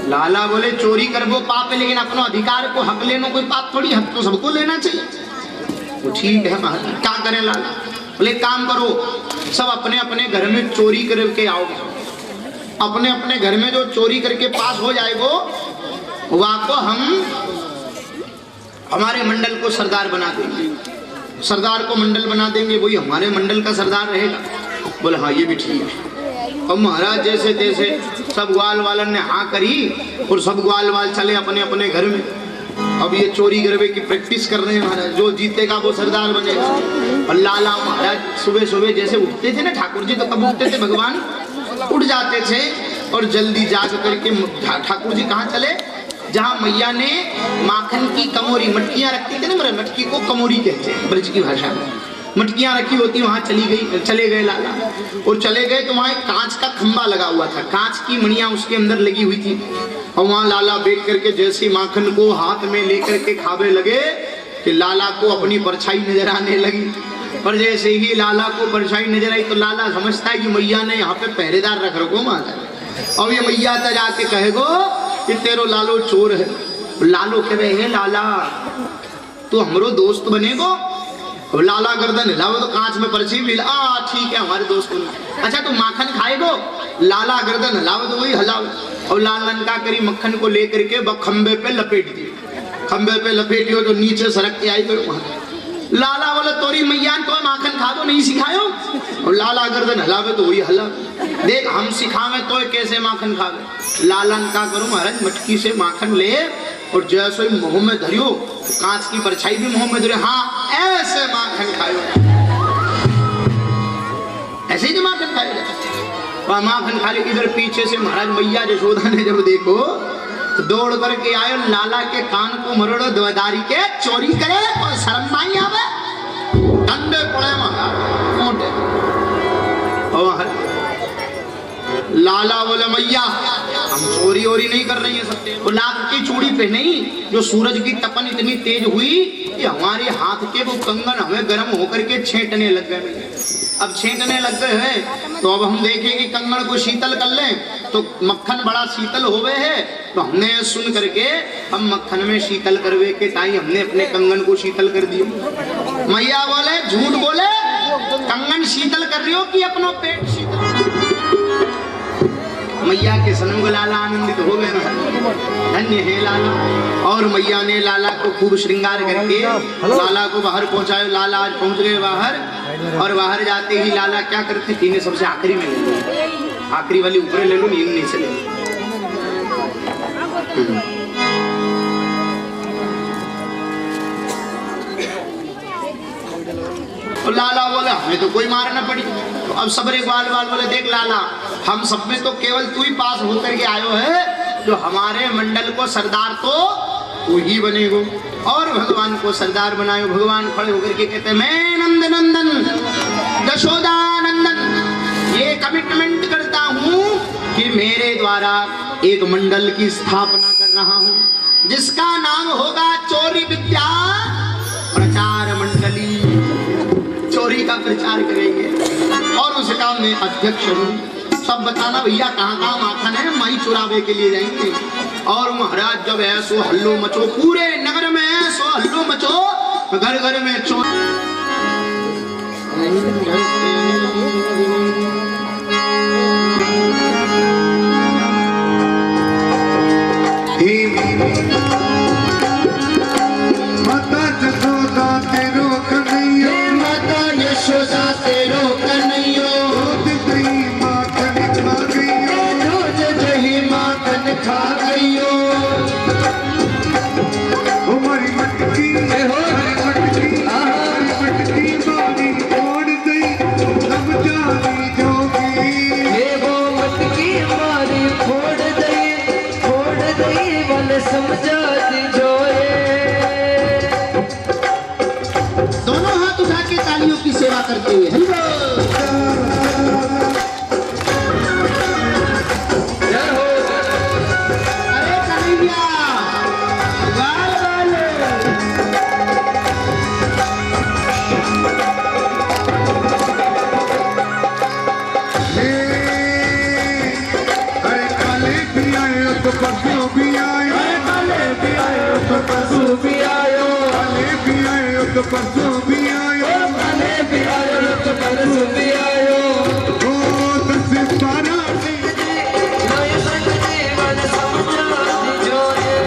लाला बोले चोरी करबो पाप है, लेकिन अपना अधिकार को हक लेना कोई पाप थोड़ी, हक तो सबको लेना चाहिए। तो ठीक है महाराज क्या करें लाला, बोले काम करो सब अपने अपने घर में चोरी करके आओगे, अपने अपने घर में जो चोरी करके पास हो जाएगो वहाँ को हम हमारे मंडल को सरदार बना देंगे, सरदार को मंडल बना देंगे, वही हमारे मंडल का सरदार रहेगा। बोले हाँ ये भी ठीक है। और महाराज जैसे तैसे सब ग्वाल वालन ने हाँ करी और सब ग्वाल वाल चले अपने अपने घर में। अब ये चोरी करवे की प्रैक्टिस कर रहे हैं महाराज, जो जीतेगा वो सरदार बनेगा। और लाला महाराज सुबह सुबह जैसे उठते थे ना ठाकुर जी, तो कब उठते थे भगवान, उठ जाते थे और जल्दी जाग करके ठाकुर जी कहाँ चले, जहाँ मैया ने माखन की कमोरी मटकियां रखती थी ना, मेरे मटकी को कमोरी कहते हैं ब्रज की भाषा में, मटकियां रखी होती, वहां चले गए लाला। और चले गए तो वहां एक कांच का खंबा लगा हुआ था, कांच की मणियां उसके अंदर लगी हुई थी, और वहां लाला बैठ करके जैसे माखन को हाथ में लेकर के खावे लगे कि लाला को अपनी परछाई नजर आने लगी। और जैसे ही लाला को परछाई नजर आई तो लाला समझता है कि मैया ने यहाँ पे पहरेदार रख रखो माता। और ये मैया तो जाके कहेगो कि तेरो लालो चोर है। लालो कह रहे हैं लाला तो हमरो दोस्त बनेगो। अब लाला गर्दन हिलाओ तो कांच में पर्ची भी ठीक है हमारे दोस्त बने। अच्छा तो माखन खाएगो, लाला गर्दन हिलाओ तो वही हलाओ। और लालन का करी मक्खन को लेकर के वह खंबे पे लपेट दी, खंबे पे लपेटियो तो नीचे सरक के आई गयो। लाला बोले तोरी मैया तो माखन खा दो नहीं सिखायो। और लाला गर्दन हलावे तो वही हला। देख हम सिखावे तो कैसे माखन खावे। लालन का करूं महाराज मटकी से माखन ले और जैसे मुंह में धरियो कांच की परछाई भी मुंह में धरे, हाँ ऐसे माखन खायो, ऐसे ही माखन खाएगा। माखन खा ले। इधर पीछे से महाराज मैया यशोदा ने जब देखो दौड़ करके आयो, लाला के कान को मरोड़ो दवादारी के चोरी करे और शर्म नहीं आवे, ठंडे पड़े मोटे। लाला बोले मैया हम चोरी ओरी नहीं कर रही है सत्य। वो लाख की चूड़ी पहनी, जो सूरज की तपन इतनी तेज हुई कि हमारे हाथ के वो कंगन हमें गर्म होकर के छेंटने लग गए। अब छेंटने लग गए हैं तो अब हम देखें कि कंगन को शीतल कर लें, तो मक्खन बड़ा शीतल हो गए है। तो हमने सुन करके हम मक्खन में शीतल करवे के ताई हमने अपने कंगन को शीतल कर दिया। मैया बोले झूठ बोले, कंगन शीतल कर रही हो कि अपना पेट शीतल। मैया के सन्मुख लाला आनंदित हो गए, धन्य है लाला। और मैया ने लाला को खूब श्रृंगार करके लाला को बाहर पहुंचाया। लाला आज पहुंच गए बाहर, और बाहर जाते ही लाला क्या करते, तीन सबसे आखिरी में ले लो, आखिरी वाली ऊपर ले लो, नींद नीचे ले लो। तो लाला बोला हमें तो कोई मार ना पड़ी। तो अब सबरे ग्वाल बाल बोले देख लाला, हम सब में तो केवल तू ही पास होकर के आयो है, जो हमारे मंडल को सरदार तो तू ही बनेगो, और भगवान को सरदार बनायो। भगवान खड़े होकर के कहते मैं नंद नंदन यशोदा नंदन ये कमिटमेंट करता हूँ कि मेरे द्वारा एक मंडल की स्थापना कर रहा हूँ, जिसका नाम होगा चोरी विद्या प्रचार मंडली। चोरी का प्रचार करेंगे और उसका मैं अध्यक्ष हूँ। सब बताना भैया कहाँ कहाँ माखन है, माई चुरावे के लिए जाएंगे। और महाराज जब है सो हल्लो मचो, पूरे नगर में है सो हल्लो मचो, घर घर में चोर। माता जसोदा तेरो कन्हैया, माता यशोदा तेरो कन्हैया, दूध दही माखन खा गईयो, दूध दही माखन खा गईयो। हमारी मटकी हमारी मटकी हमारी मटकी मारी फोड़ दई, समझा दी जोगी। हे वो मटकी मारी फोड़ दई बल समझा दी जोए। दोनों हाथ उठा के तालियों की सेवा करते हुए हेलो। अरे कन्हैया गाल वाले। अरे काले भी आए तो परसों भी आए, काले भी आयो तो परसों भी आयो, काले भी आए तो परसों भी आए, काले भी आयो तो परसों भी आयो। ओ 10-12 नए संग जीवन समझा दी जोए।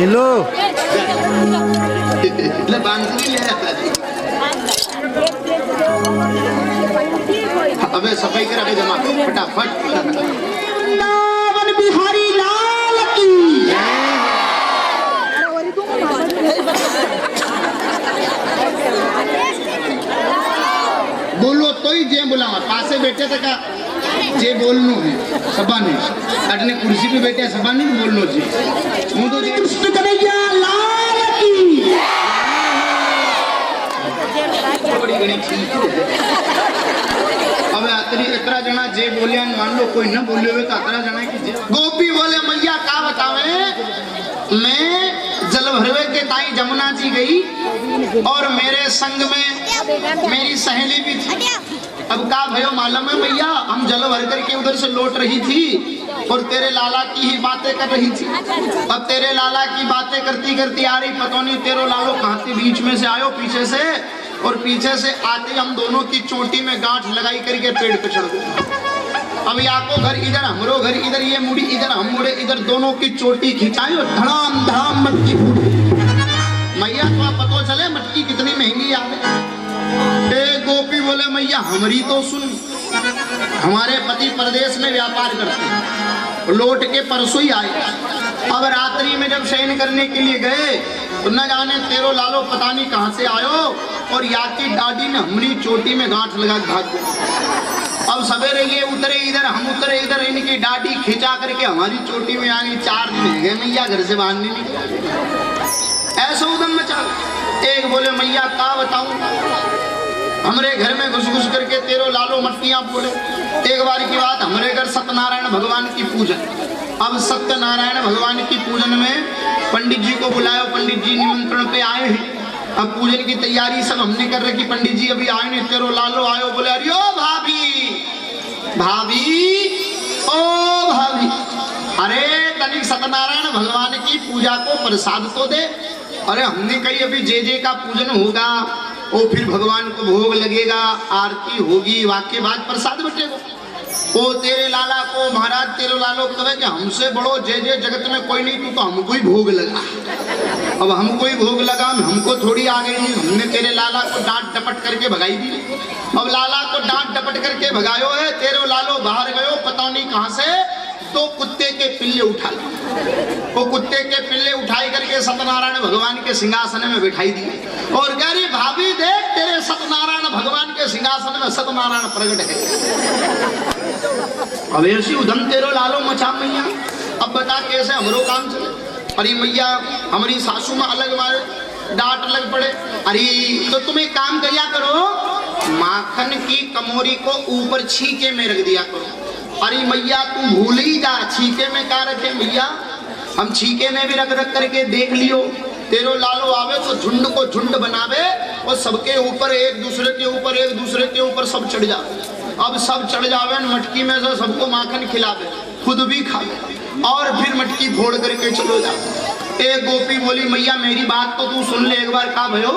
लो ले बांसुरी ले आता जी। अबे सफाई कर, अबे जमा फटाफट। बिहारी लाल की बोलो तो ही जे बुलावा पासे बैठे थे का जे बोलनो है सबा ने अटने कुर्सी पे बैठे सबा ने बोलनो जी मुंह तो कृष्ण कन्हैया लाल की बड़ी गणी ठीक अब अतरी इतना जना जे बोले मान लो कोई न बोले हुए तो अतरा जना की जे गोपी बोले मैया का बतावे मैं जल भरवे के ताई जमुना जी गई और मेरे संग में मेरी सहेली भी थी। अब का भयो मालूम है मैया, हम जल भर करके उधर से लौट रही थी और तेरे लाला की ही बातें कर रही थी। अब तेरे लाला की बातें करती करती आ रही, पता नहीं तेरो लालो कहाँ से बीच में से आयो पीछे से, और पीछे से आते हम दोनों की चोटी में गांठ लगाई करके पेड़ पे चढ़ गए। अब आपको घर इधर, हमरो घर इधर, ये मुड़ी इधर, हम मुड़े इधर, दोनों की चोटी खिंचाई और धड़ाम धड़ाम मटकी फूटी। मैया तो पता चले मटकी कितनी महंगी आ गई। गोपी बोले मैया हमारी तो सुन, हमारे पति प्रदेश में व्यापार करते हैं, लौट के परसों ही आए। अब रात्रि में जब शयन करने के लिए गए तो न जाने तेरो लालो पता नहीं कहां से आयो और याकी दादी ने हमारी चोटी में गांठ लगा भाग गए। अब सवेरे ये उतरे इधर, हम उतरे इधर, इनकी दाढ़ी खिंचा करके हमारी चोटी में आनी 4 दिन गए मैया घर से बाहर नहीं निकले। ऐसा उदम मचा। एक बोले मैया का बताऊं, हमारे घर में घुस घुस करके तेरो लालो मटकियां फोड़े। एक बार की बात, हमारे घर सत्यनारायण भगवान की पूजन। अब सत्यनारायण भगवान की पूजन में पंडित जी को बुलाया, पंडित जी निमंत्रण पे आए हैं। अब पूजन की तैयारी सब हमने कर रखी, पंडित जी अभी आए नहीं, तेरो लालो आयो, बोले अरे ओ भाभी भाभी ओ भाभी, अरे तनिक सत्यनारायण भगवान की पूजा को प्रसाद तो दे। अरे हमने कही अभी जे का पूजन होगा और फिर भगवान को भोग लगेगा, आरती होगी, वाक्य बाद प्रसाद बटेगा। ओ तेरे लाला को महाराज तेरे लालो कहे कि हमसे बड़ो जे जगत में कोई नहीं, तू तो हमको ही भोग लगा। अब हमको ही भोग लगा, हमको थोड़ी आ गई। हमने तेरे लाला को डांट डपट करके भगाई दी। अब लाला को डांट डपट करके भगायो है, तेरे लालो बाहर गयो पता नहीं कहां से, तो कुत्ते के पिल्ले उठा लो। वो कुत्ते के पिल्ले उठाई करके सत्यनारायण भगवान के सिंहासन में बिठाई दी और कह रही भाभी देख तेरे सत्यनारायण भगवान के सिंहासन में सत्यनारायण प्रकट है। अब ऐसी उधम तेरो लालो मचा मैया। अब बता कैसे हमरो काम चले। अरे मैया हमारी सासू में अलग मारे डांट अलग पड़े। अरे तो तुम एक काम करिया करो, माखन की कमोरी को ऊपर छीके में रख दिया करो। अरे मैया तू भूल ही जा, छीके में क्या रखे मैया, हम छीके में भी रख रख करके देख लियो। तेरो लालो आवे तो झुंड को झुंड बनावे और सबके ऊपर एक दूसरे के ऊपर एक दूसरे के ऊपर सब चढ़ जावे। अब सब चढ़ जावे, मटकी में से सबको माखन खिलावे, खुद भी खावे और फिर मटकी फोड़ करके चलो जाओ। एक गोपी बोली मैया मेरी बात तो तू सुन ले एक बार। का भयो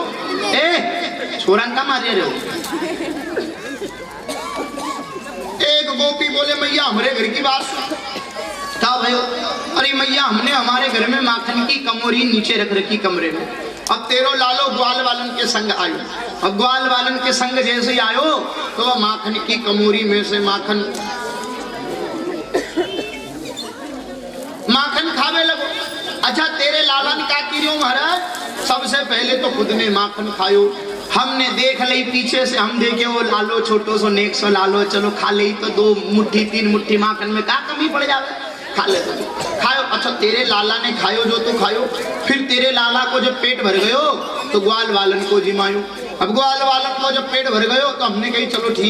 ए छोरा का मारे रहे हो। एक गोपी बोले मैया हमारे घर की बात सुन। का भयो, अरे मैया हमने हमारे घर में माखन की कमोरी नीचे रख रखी कमरे में। अब तेरो लालो ग्वाल वालन के संग आयो। अब ग्वाल वालन के संग जैसे ही आयो तो वह माखन की कमोरी में से माखन खावे लगो। अच्छा तेरे लाला ने क्या कियो महाराज, सबसे पहले तो खुद ने माखन खायो, हमने देख ली पीछे से, हम देखे वो लालो छोटो सो नेक सो लालो, चलो खा ले तो 2 मुट्ठी 3 मुट्ठी माखन में का कमी पड़ जावे, खा ले तो खायो। अच्छा तेरे लाला ने खायो जो तो खायो, फिर तेरे लाला को जब पेट भर गयो तो ग्वाल वालन को जिमायो। अब ग्वाल वालन को जब पेट भर गयो तो हमने कही चलो ठीक